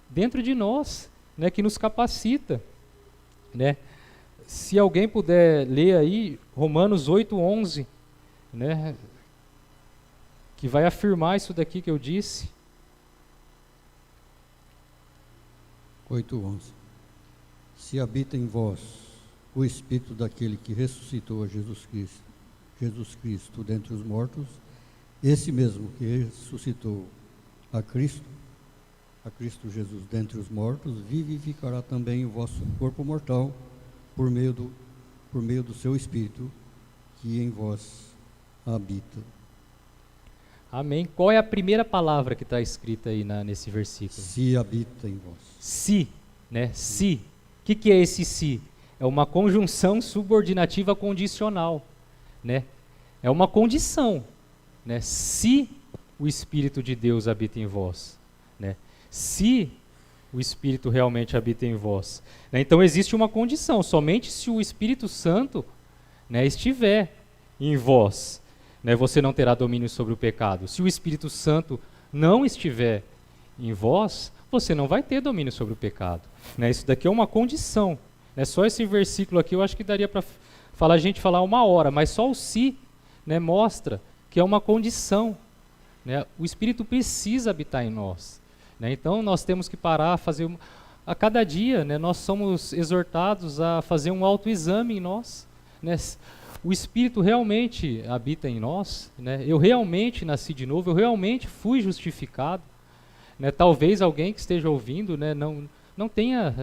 dentro de nós, que nos capacita. Se alguém puder ler aí Romanos 8:11, que vai afirmar isso daqui que eu disse. 8:11. Se habita em vós o Espírito daquele que ressuscitou a Jesus Cristo dentre os mortos, esse mesmo que ressuscitou a Cristo Jesus dentre os mortos, vivificará também o vosso corpo mortal por meio do seu Espírito que em vós habita. Amém. Qual é a primeira palavra que está escrita aí nesse versículo? Se habita em vós. Se, Se. O que é esse se? É uma conjunção subordinativa condicional, É uma condição, Se o Espírito de Deus habita em vós, Se o Espírito realmente habita em vós. Então existe uma condição, somente se o Espírito Santo estiver em vós, você não terá domínio sobre o pecado. Se o Espírito Santo não estiver em vós, você não vai ter domínio sobre o pecado. Isso daqui é uma condição. Só esse versículo aqui eu acho que daria para a gente falar 1 hora, mas só o se mostra que é uma condição. O Espírito precisa habitar em nós. Então nós temos que parar, a cada dia, nós somos exortados a fazer um autoexame em nós. O Espírito realmente habita em nós, Eu realmente nasci de novo, eu realmente fui justificado. Talvez alguém que esteja ouvindo não tenha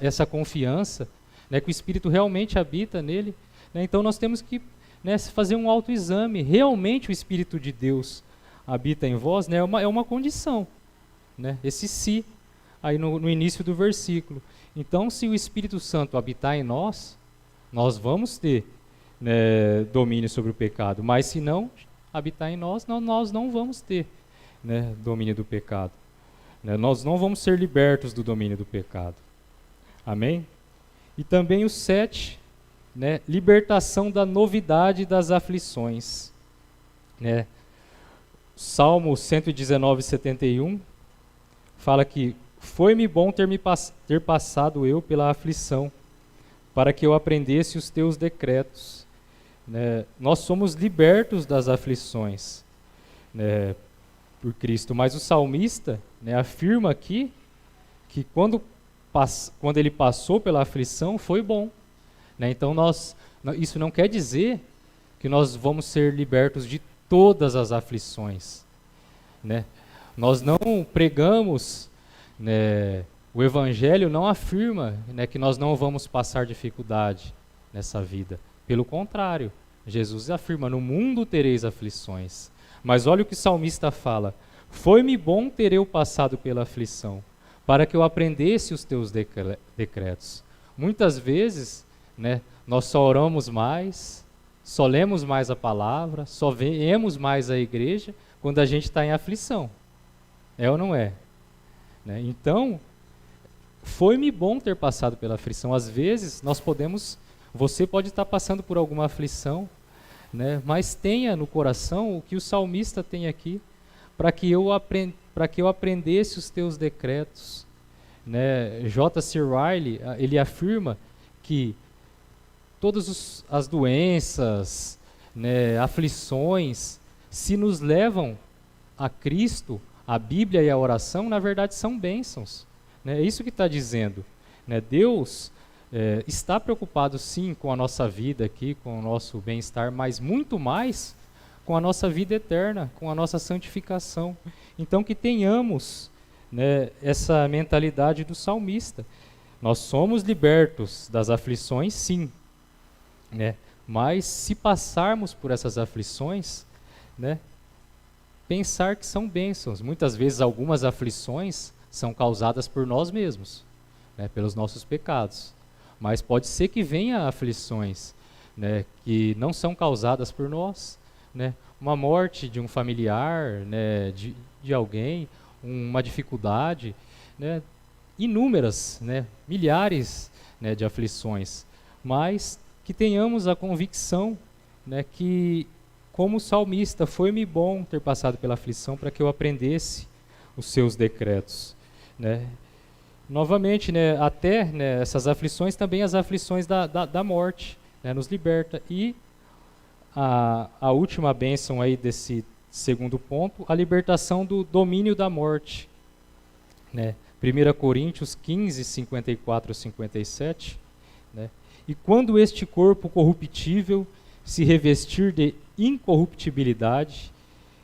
essa confiança, que o Espírito realmente habita nele. Então nós temos que fazer um autoexame. Realmente o Espírito de Deus habita em vós, é uma condição. Esse se, aí no início do versículo. Então, se o Espírito Santo habitar em nós, nós vamos ter domínio sobre o pecado. Mas se não habitar em nós, nós não vamos ter domínio do pecado. Nós não vamos ser libertos do domínio do pecado. Amém? E também o 7, libertação da novidade das aflições. Salmo 119, 71, fala que foi-me bom ter passado eu pela aflição, para que eu aprendesse os teus decretos. Nós somos libertos das aflições, por Cristo, mas o salmista afirma aqui que quando ele passou pela aflição foi bom. Então isso não quer dizer que nós vamos ser libertos de todas as aflições. Nós não pregamos, o Evangelho não afirma que nós não vamos passar dificuldade nessa vida. Pelo contrário, Jesus afirma, no mundo tereis aflições. Mas olha o que o salmista fala, foi-me bom ter eu passado pela aflição, para que eu aprendesse os teus decretos. Muitas vezes, nós só oramos mais, só lemos mais a palavra, só viemos mais à igreja quando a gente está em aflição. É ou não é? Então, foi-me bom ter passado pela aflição. Às vezes, você pode estar passando por alguma aflição, mas tenha no coração o que o salmista tem aqui. para que eu aprendesse os teus decretos. Né? J.C. Ryle, ele afirma que todas as doenças, né, aflições, se nos levam a Cristo, a Bíblia e a oração, na verdade são bênçãos. Né? É isso que está dizendo. Né? Deus está preocupado sim com a nossa vida aqui, com o nosso bem-estar, mas muito mais com a nossa vida eterna, com a nossa santificação. Então que tenhamos, né, essa mentalidade do salmista. Nós somos libertos das aflições, sim, né? Mas se passarmos por essas aflições, né, pensar que são bênçãos. Muitas vezes algumas aflições são causadas por nós mesmos, né, pelos nossos pecados. Mas pode ser que venha aflições, né, que não são causadas por nós, né? Uma morte de um familiar, né, de alguém, uma dificuldade, né, inúmeras, né, milhares, né, de aflições, mas que tenhamos a convicção, né, que, como salmista, foi-me bom ter passado pela aflição para que eu aprendesse os seus decretos. Né. Novamente, né, até, né, essas aflições, também as aflições da morte, né, nos liberta. E a última bênção aí desse segundo ponto, a libertação do domínio da morte. Né? 1 Coríntios 15, 54 a 57. Né? E quando este corpo corruptível se revestir de incorruptibilidade,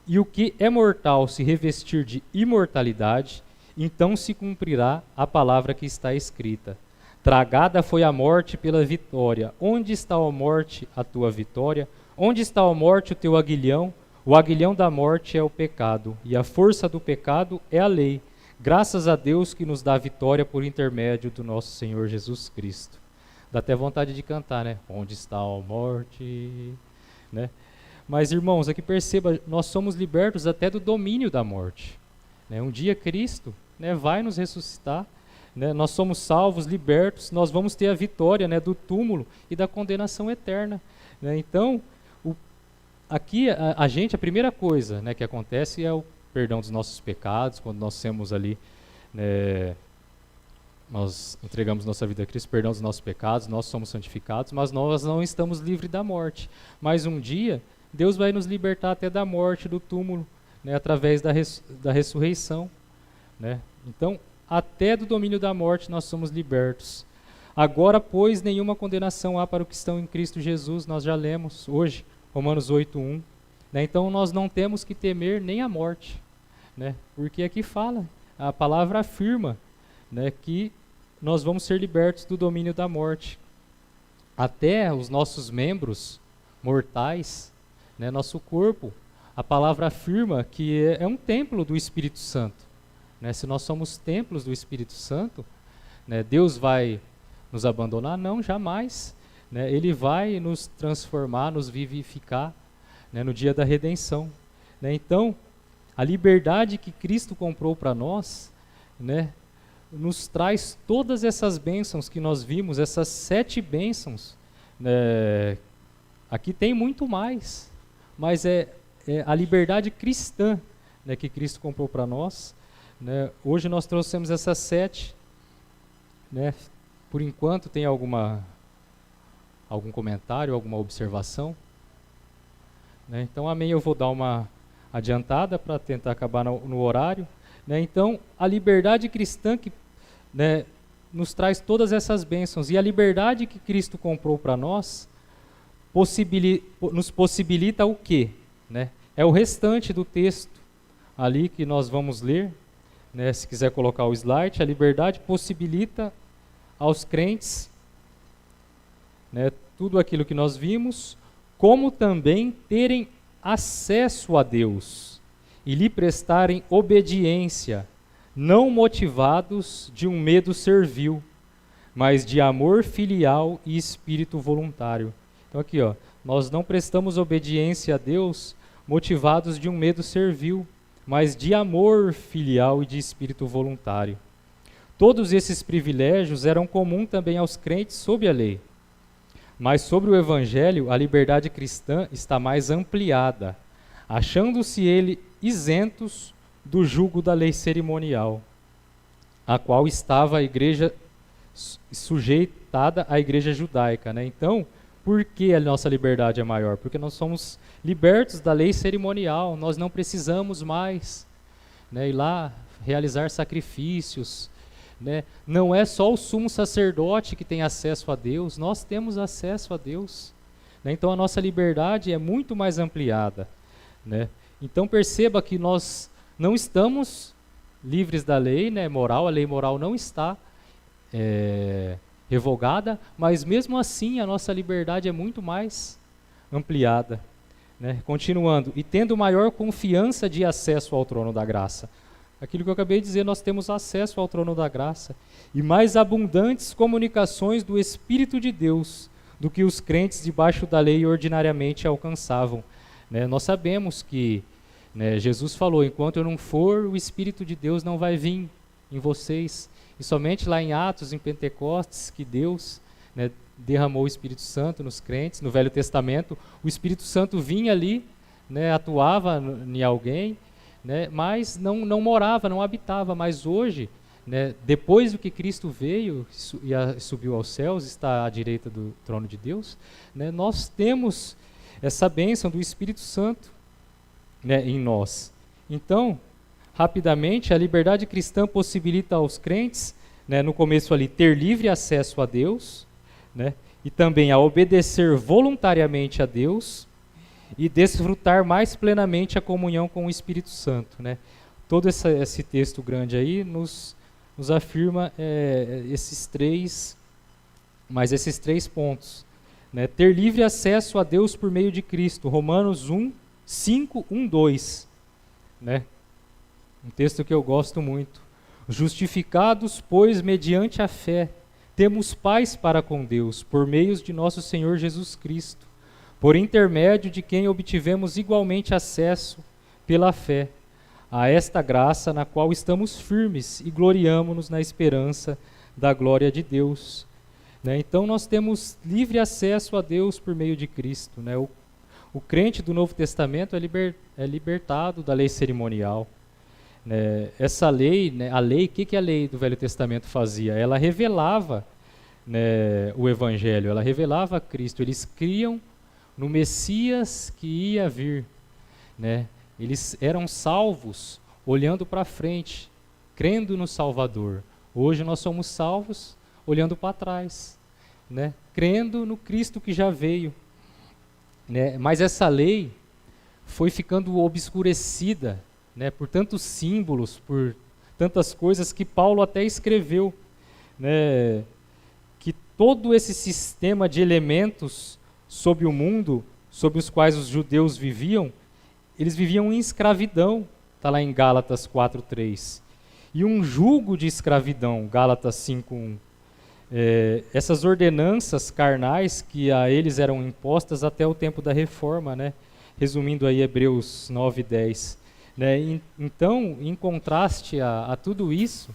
e o que é mortal se revestir de imortalidade, então se cumprirá a palavra que está escrita. Tragada foi a morte pela vitória. Onde está, ó morte, a tua vitória? Onde está, ó morte, o teu aguilhão? O aguilhão da morte é o pecado, e a força do pecado é a lei. Graças a Deus que nos dá a vitória por intermédio do nosso Senhor Jesus Cristo. Dá até vontade de cantar, né? Onde está, ó morte? Né? Mas, irmãos, aqui perceba, nós somos libertos até do domínio da morte. Né? Um dia Cristo, né, vai nos ressuscitar, né? Nós somos salvos, libertos, nós vamos ter a vitória, né, do túmulo e da condenação eterna. Né? Então, aqui a primeira coisa, né, que acontece é o perdão dos nossos pecados. Quando nós temos ali, né, nós entregamos nossa vida a Cristo, perdão dos nossos pecados, nós somos santificados, mas nós não estamos livres da morte. Mas um dia, Deus vai nos libertar até da morte, do túmulo, né, através da ressurreição. Né? Então, até do domínio da morte nós somos libertos. Agora, pois, nenhuma condenação há para os que estão em Cristo Jesus, nós já lemos hoje, Romanos 8:1. Né? Então, nós não temos que temer nem a morte, né? Porque aqui fala, a palavra afirma, né, que nós vamos ser libertos do domínio da morte. Até os nossos membros mortais, né, nosso corpo, a palavra afirma que é um templo do Espírito Santo. Né? Se nós somos templos do Espírito Santo, né, Deus vai nos abandonar? Não, jamais. Né? Ele vai nos transformar, nos vivificar, né, no dia da redenção. Né? Então, a liberdade que Cristo comprou para nós, né, nos traz todas essas bênçãos que nós vimos, essas 7 bênçãos. Né? Aqui tem muito mais, mas é a liberdade cristã, né, que Cristo comprou para nós. Né? Hoje nós trouxemos essas 7. Né? Por enquanto, tem algum comentário, alguma observação? Né? Então, amém, eu vou dar uma adiantada para tentar acabar no horário. Né? Então, a liberdade cristã que, né, nos traz todas essas bênçãos, e a liberdade que Cristo comprou para nós nos possibilita o quê? Né? É o restante do texto ali que nós vamos ler. Né? Se quiser colocar o slide, a liberdade possibilita aos crentes, né, tudo aquilo que nós vimos, como também terem acesso a Deus e lhe prestarem obediência, não motivados de um medo servil, mas de amor filial e espírito voluntário. Então aqui, ó, nós não prestamos obediência a Deus motivados de um medo servil, mas de amor filial e de espírito voluntário. Todos esses privilégios eram comuns também aos crentes sob a lei. Mas sobre o Evangelho, a liberdade cristã está mais ampliada. achando-se ele isentos do jugo da lei cerimonial, a qual estava a igreja sujeitada à igreja judaica, né? Então, por que a nossa liberdade é maior? Porque nós somos libertos da lei cerimonial, nós não precisamos mais, né, ir lá realizar sacrifícios, né? Não é só o sumo sacerdote que tem acesso a Deus, nós temos acesso a Deus, né? Então a nossa liberdade é muito mais ampliada, né? Então perceba que nós não estamos livres da lei, né, moral, a lei moral não está revogada, mas mesmo assim a nossa liberdade é muito mais ampliada, né? Continuando, e tendo maior confiança de acesso ao trono da graça. Aquilo que eu acabei de dizer, nós temos acesso ao trono da graça e mais abundantes comunicações do Espírito de Deus do que os crentes debaixo da lei ordinariamente alcançavam, né? Nós sabemos que, né, Jesus falou, enquanto eu não for, o Espírito de Deus não vai vir em vocês. E somente lá em Atos, em Pentecostes, que Deus, né, derramou o Espírito Santo nos crentes. No Velho Testamento, o Espírito Santo vinha ali, né, atuava em alguém, né, mas não morava, não habitava. Mas hoje, né, depois do que Cristo veio e subiu aos céus, está à direita do trono de Deus, né, nós temos essa bênção do Espírito Santo, né, em nós. Então, rapidamente, a liberdade cristã possibilita aos crentes, né, no começo ali, ter livre acesso a Deus, né, e também a obedecer voluntariamente a Deus e desfrutar mais plenamente a comunhão com o Espírito Santo, né. Todo esse texto grande aí nos afirma esses três pontos, né. Ter livre acesso a Deus por meio de Cristo, Romanos 5, 1, 2, né. Um texto que eu gosto muito. Justificados, pois, mediante a fé, temos paz para com Deus, por meio de nosso Senhor Jesus Cristo, por intermédio de quem obtivemos igualmente acesso, pela fé, a esta graça na qual estamos firmes e gloriamo-nos na esperança da glória de Deus, né? Então nós temos livre acesso a Deus por meio de Cristo, né? O crente do Novo Testamento é libertado da lei cerimonial. Essa lei, né, o que a lei do Velho Testamento fazia? Ela revelava, né, o Evangelho, ela revelava Cristo. Eles criam no Messias que ia vir, né? Eles eram salvos olhando para frente, crendo no Salvador. Hoje nós somos salvos olhando para trás, né, crendo no Cristo que já veio, né? Mas essa lei foi ficando obscurecida, né, por tantos símbolos, por tantas coisas que Paulo até escreveu, né, que todo esse sistema de elementos sobre o mundo, sobre os quais os judeus viviam, eles viviam em escravidão, está lá em Gálatas 4:3, e um jugo de escravidão, Gálatas 5:1. Essas ordenanças carnais que a eles eram impostas até o tempo da reforma, né, resumindo aí Hebreus 9:10. Né, então, em contraste a tudo isso,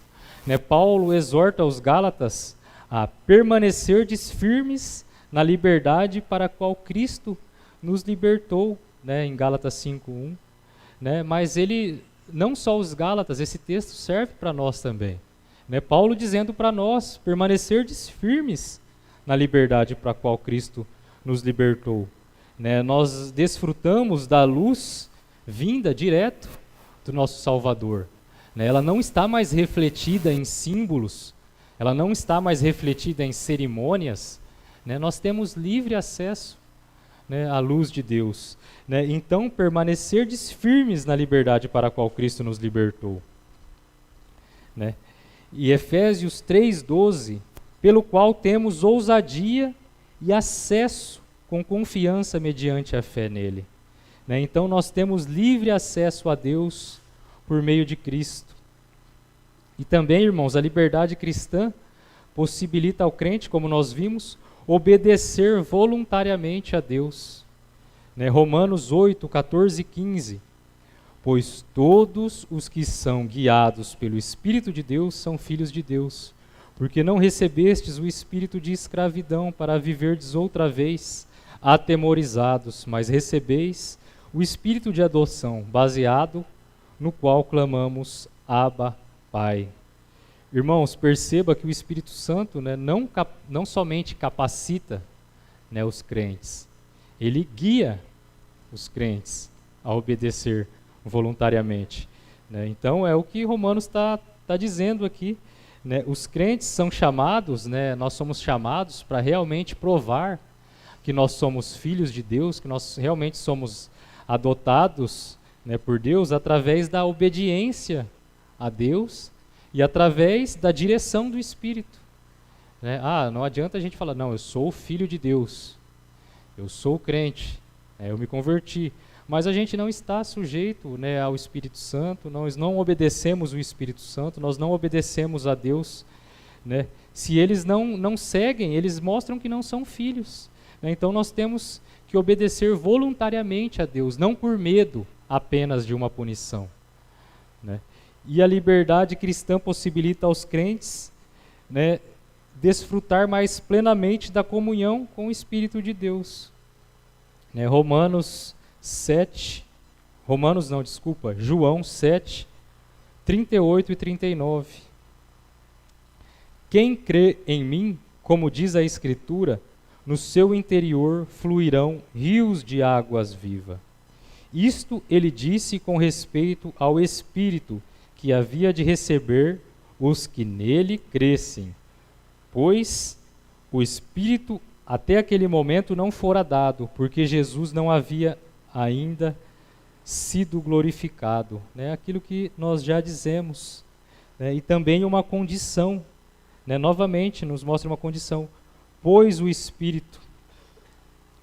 né, Paulo exorta os Gálatas a permanecerdes firmes na liberdade para a qual Cristo nos libertou, né, em Gálatas 5:1. Né, mas ele, não só os Gálatas, esse texto serve para nós também. Né, Paulo dizendo para nós, permanecerdes firmes na liberdade para a qual Cristo nos libertou. Né, nós desfrutamos da luz vinda direto do nosso Salvador, né? Ela não está mais refletida em símbolos, ela não está mais refletida em cerimônias, né? Nós temos livre acesso, né, à luz de Deus, né? Então, permanecerdes firmes na liberdade para a qual Cristo nos libertou, né? E Efésios 3:12, pelo qual temos ousadia e acesso com confiança mediante a fé nele. Né? Então nós temos livre acesso a Deus por meio de Cristo. E também, irmãos, a liberdade cristã possibilita ao crente, como nós vimos, obedecer voluntariamente a Deus. Né? Romanos 8:14 e 15. Pois todos os que são guiados pelo Espírito de Deus são filhos de Deus, porque não recebestes o espírito de escravidão para viverdes outra vez atemorizados, mas recebeis o espírito de adoção, baseado no qual clamamos Abba, Pai. Irmãos, perceba que o Espírito Santo, né, não somente capacita, né, os crentes, ele guia os crentes a obedecer voluntariamente, né? Então é o que Romanos está dizendo aqui, né? Os crentes são chamados, né, nós somos chamados para realmente provar que nós somos filhos de Deus, que nós realmente somos adotados, né, por Deus através da obediência a Deus e através da direção do Espírito, né? Não adianta a gente falar, não, eu sou filho de Deus, eu sou crente, eu me converti, mas a gente não está sujeito, né, ao Espírito Santo, nós não obedecemos o Espírito Santo, nós não obedecemos a Deus, né? Se eles não seguem, eles mostram que não são filhos, né? Então nós temos que obedecer voluntariamente a Deus, não por medo apenas de uma punição, né? E a liberdade cristã possibilita aos crentes, né, desfrutar mais plenamente da comunhão com o Espírito de Deus, né? João 7, 38 e 39. Quem crê em mim, como diz a Escritura, no seu interior fluirão rios de águas vivas. Isto ele disse com respeito ao Espírito que havia de receber os que nele crescem, pois o Espírito até aquele momento não fora dado, porque Jesus não havia ainda sido glorificado, né? Aquilo que nós já dizemos, né? E também uma condição, né? Novamente nos mostra uma condição, pois o Espírito,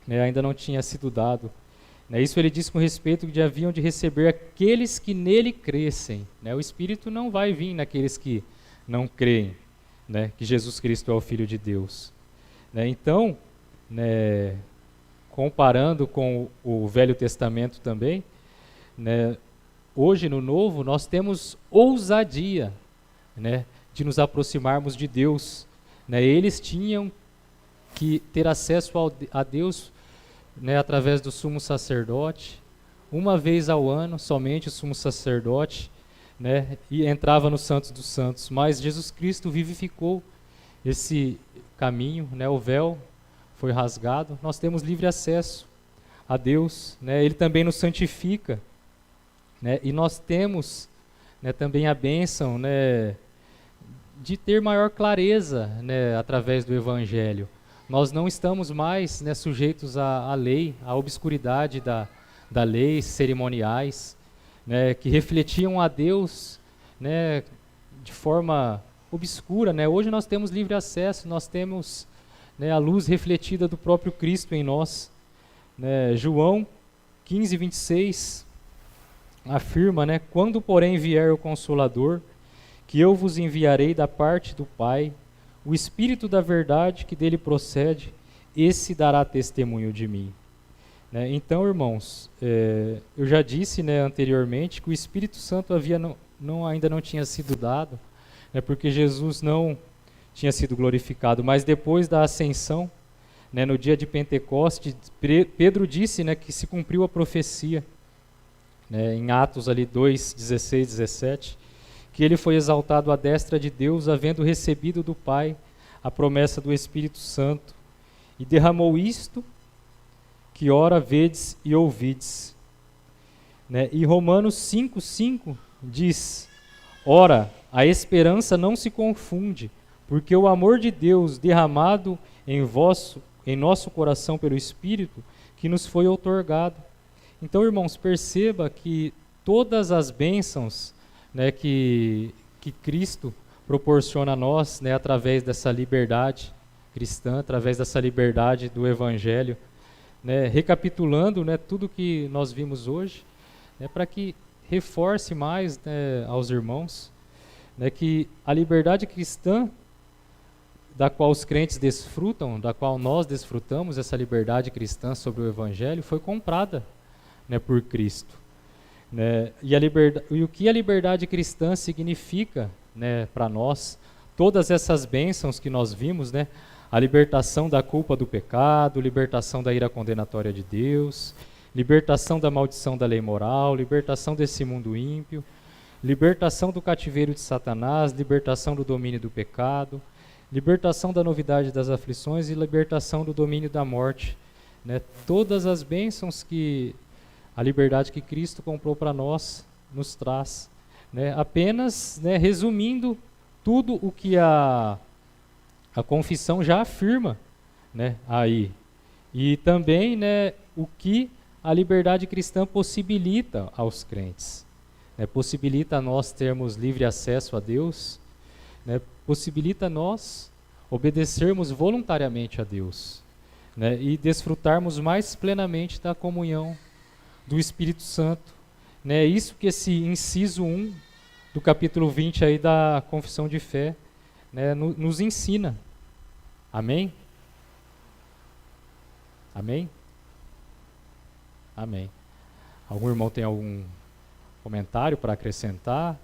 né, ainda não tinha sido dado, né? Isso ele diz com respeito que haviam de receber aqueles que nele crescem, né? O Espírito não vai vir naqueles que não creem, né, que Jesus Cristo é o Filho de Deus, né? Então, né, comparando com o Velho Testamento também, né, hoje no Novo nós temos ousadia, né, de nos aproximarmos de Deus, né? Eles tinham que ter acesso a Deus, né, através do sumo sacerdote, uma vez ao ano somente o sumo sacerdote, né, e entrava no Santos dos Santos, mas Jesus Cristo vivificou esse caminho, né, o véu foi rasgado, nós temos livre acesso a Deus, né? Ele também nos santifica, né? E nós temos, né, também a bênção, né, de ter maior clareza, né, através do Evangelho. Nós não estamos mais, né, sujeitos à lei, à obscuridade da lei, cerimoniais, né, que refletiam a Deus, né, de forma obscura, né? Hoje nós temos livre acesso, nós temos, né, a luz refletida do próprio Cristo em nós, né? João 15, 26 afirma, né, quando porém vier o Consolador, que eu vos enviarei da parte do Pai, o Espírito da verdade que dele procede, esse dará testemunho de mim. Né? Então, irmãos, eu já disse, né, anteriormente que o Espírito Santo ainda não tinha sido dado, né, porque Jesus não tinha sido glorificado, mas depois da ascensão, né, no dia de Pentecostes, Pedro disse, né, que se cumpriu a profecia, né, em Atos ali 2, 16, 17, que ele foi exaltado à destra de Deus, havendo recebido do Pai a promessa do Espírito Santo, e derramou isto que ora vedes e ouvides. Né? E Romanos 5,5 diz, ora, a esperança não se confunde, porque o amor de Deus derramado em nosso coração pelo Espírito, que nos foi outorgado. Então, irmãos, perceba que todas as bênçãos, né, que Cristo proporciona a nós, né, através dessa liberdade cristã, através dessa liberdade do Evangelho, né, recapitulando, né, tudo que nós vimos hoje, né, para que reforce mais, né, aos irmãos, né, que a liberdade cristã da qual os crentes desfrutam, da qual nós desfrutamos, essa liberdade cristã sobre o Evangelho, foi comprada, né, por Cristo. Né? E o que a liberdade cristã significa, né, para nós, todas essas bênçãos que nós vimos, né, a libertação da culpa do pecado, libertação da ira condenatória de Deus, libertação da maldição da lei moral, libertação desse mundo ímpio, libertação do cativeiro de Satanás, libertação do domínio do pecado, libertação da novidade das aflições e libertação do domínio da morte. Né? Todas as bênçãos que a liberdade que Cristo comprou para nós nos traz. Né? Apenas, né, resumindo tudo o que a confissão já afirma, né, aí. E também, né, o que a liberdade cristã possibilita aos crentes. Né? Possibilita a nós termos livre acesso a Deus, né? Possibilita nós obedecermos voluntariamente a Deus, né? E desfrutarmos mais plenamente da comunhão do Espírito Santo. Né? Isso que esse inciso 1 do capítulo 20 aí da Confissão de Fé, né, nos ensina. Amém? Amém? Amém. Algum irmão tem algum comentário para acrescentar?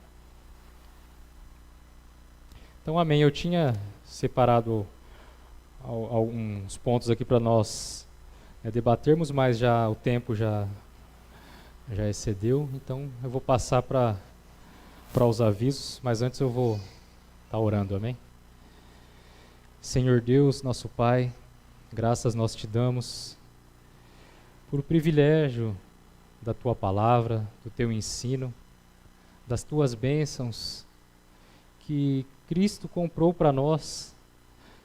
Então, amém. Eu tinha separado alguns pontos aqui para nós debatermos, mas já o tempo já excedeu. Então, eu vou passar para os avisos, mas antes eu vou estar orando, amém? Senhor Deus, nosso Pai, graças nós te damos por o privilégio da Tua palavra, do Teu ensino, das Tuas bênçãos que Cristo comprou para nós.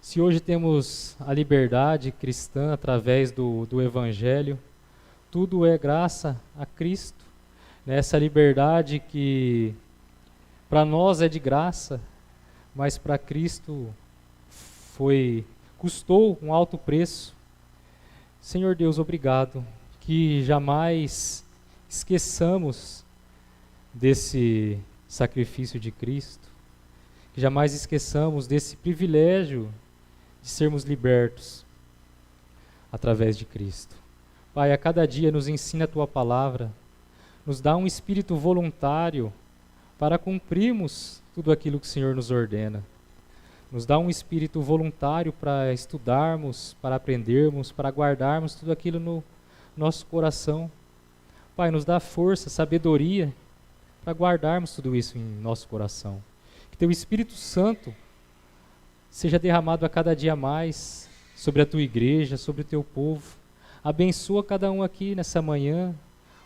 Se hoje temos a liberdade cristã através do Evangelho, tudo é graça a Cristo. Essa liberdade que para nós é de graça, mas para Cristo custou um alto preço. Senhor Deus, obrigado, que jamais esqueçamos desse sacrifício de Cristo, que jamais esqueçamos desse privilégio de sermos libertos através de Cristo. Pai, a cada dia nos ensina a Tua palavra, nos dá um espírito voluntário para cumprirmos tudo aquilo que o Senhor nos ordena. Nos dá um espírito voluntário para estudarmos, para aprendermos, para guardarmos tudo aquilo no nosso coração. Pai, nos dá força, sabedoria para guardarmos tudo isso em nosso coração. Que Teu Espírito Santo seja derramado a cada dia mais sobre a Tua igreja, sobre o Teu povo. Abençoa cada um aqui nessa manhã,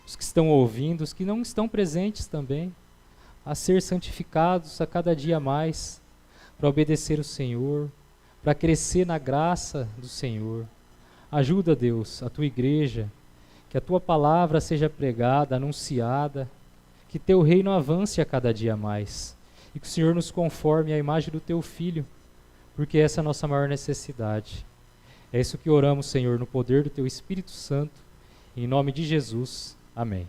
os que estão ouvindo, os que não estão presentes também, a ser santificados a cada dia mais, para obedecer o Senhor, para crescer na graça do Senhor. Ajuda, Deus, a Tua igreja, que a Tua palavra seja pregada, anunciada, que Teu reino avance a cada dia mais, e que o Senhor nos conforme à imagem do Teu Filho, porque essa é a nossa maior necessidade. É isso que oramos, Senhor, no poder do Teu Espírito Santo, em nome de Jesus. Amém.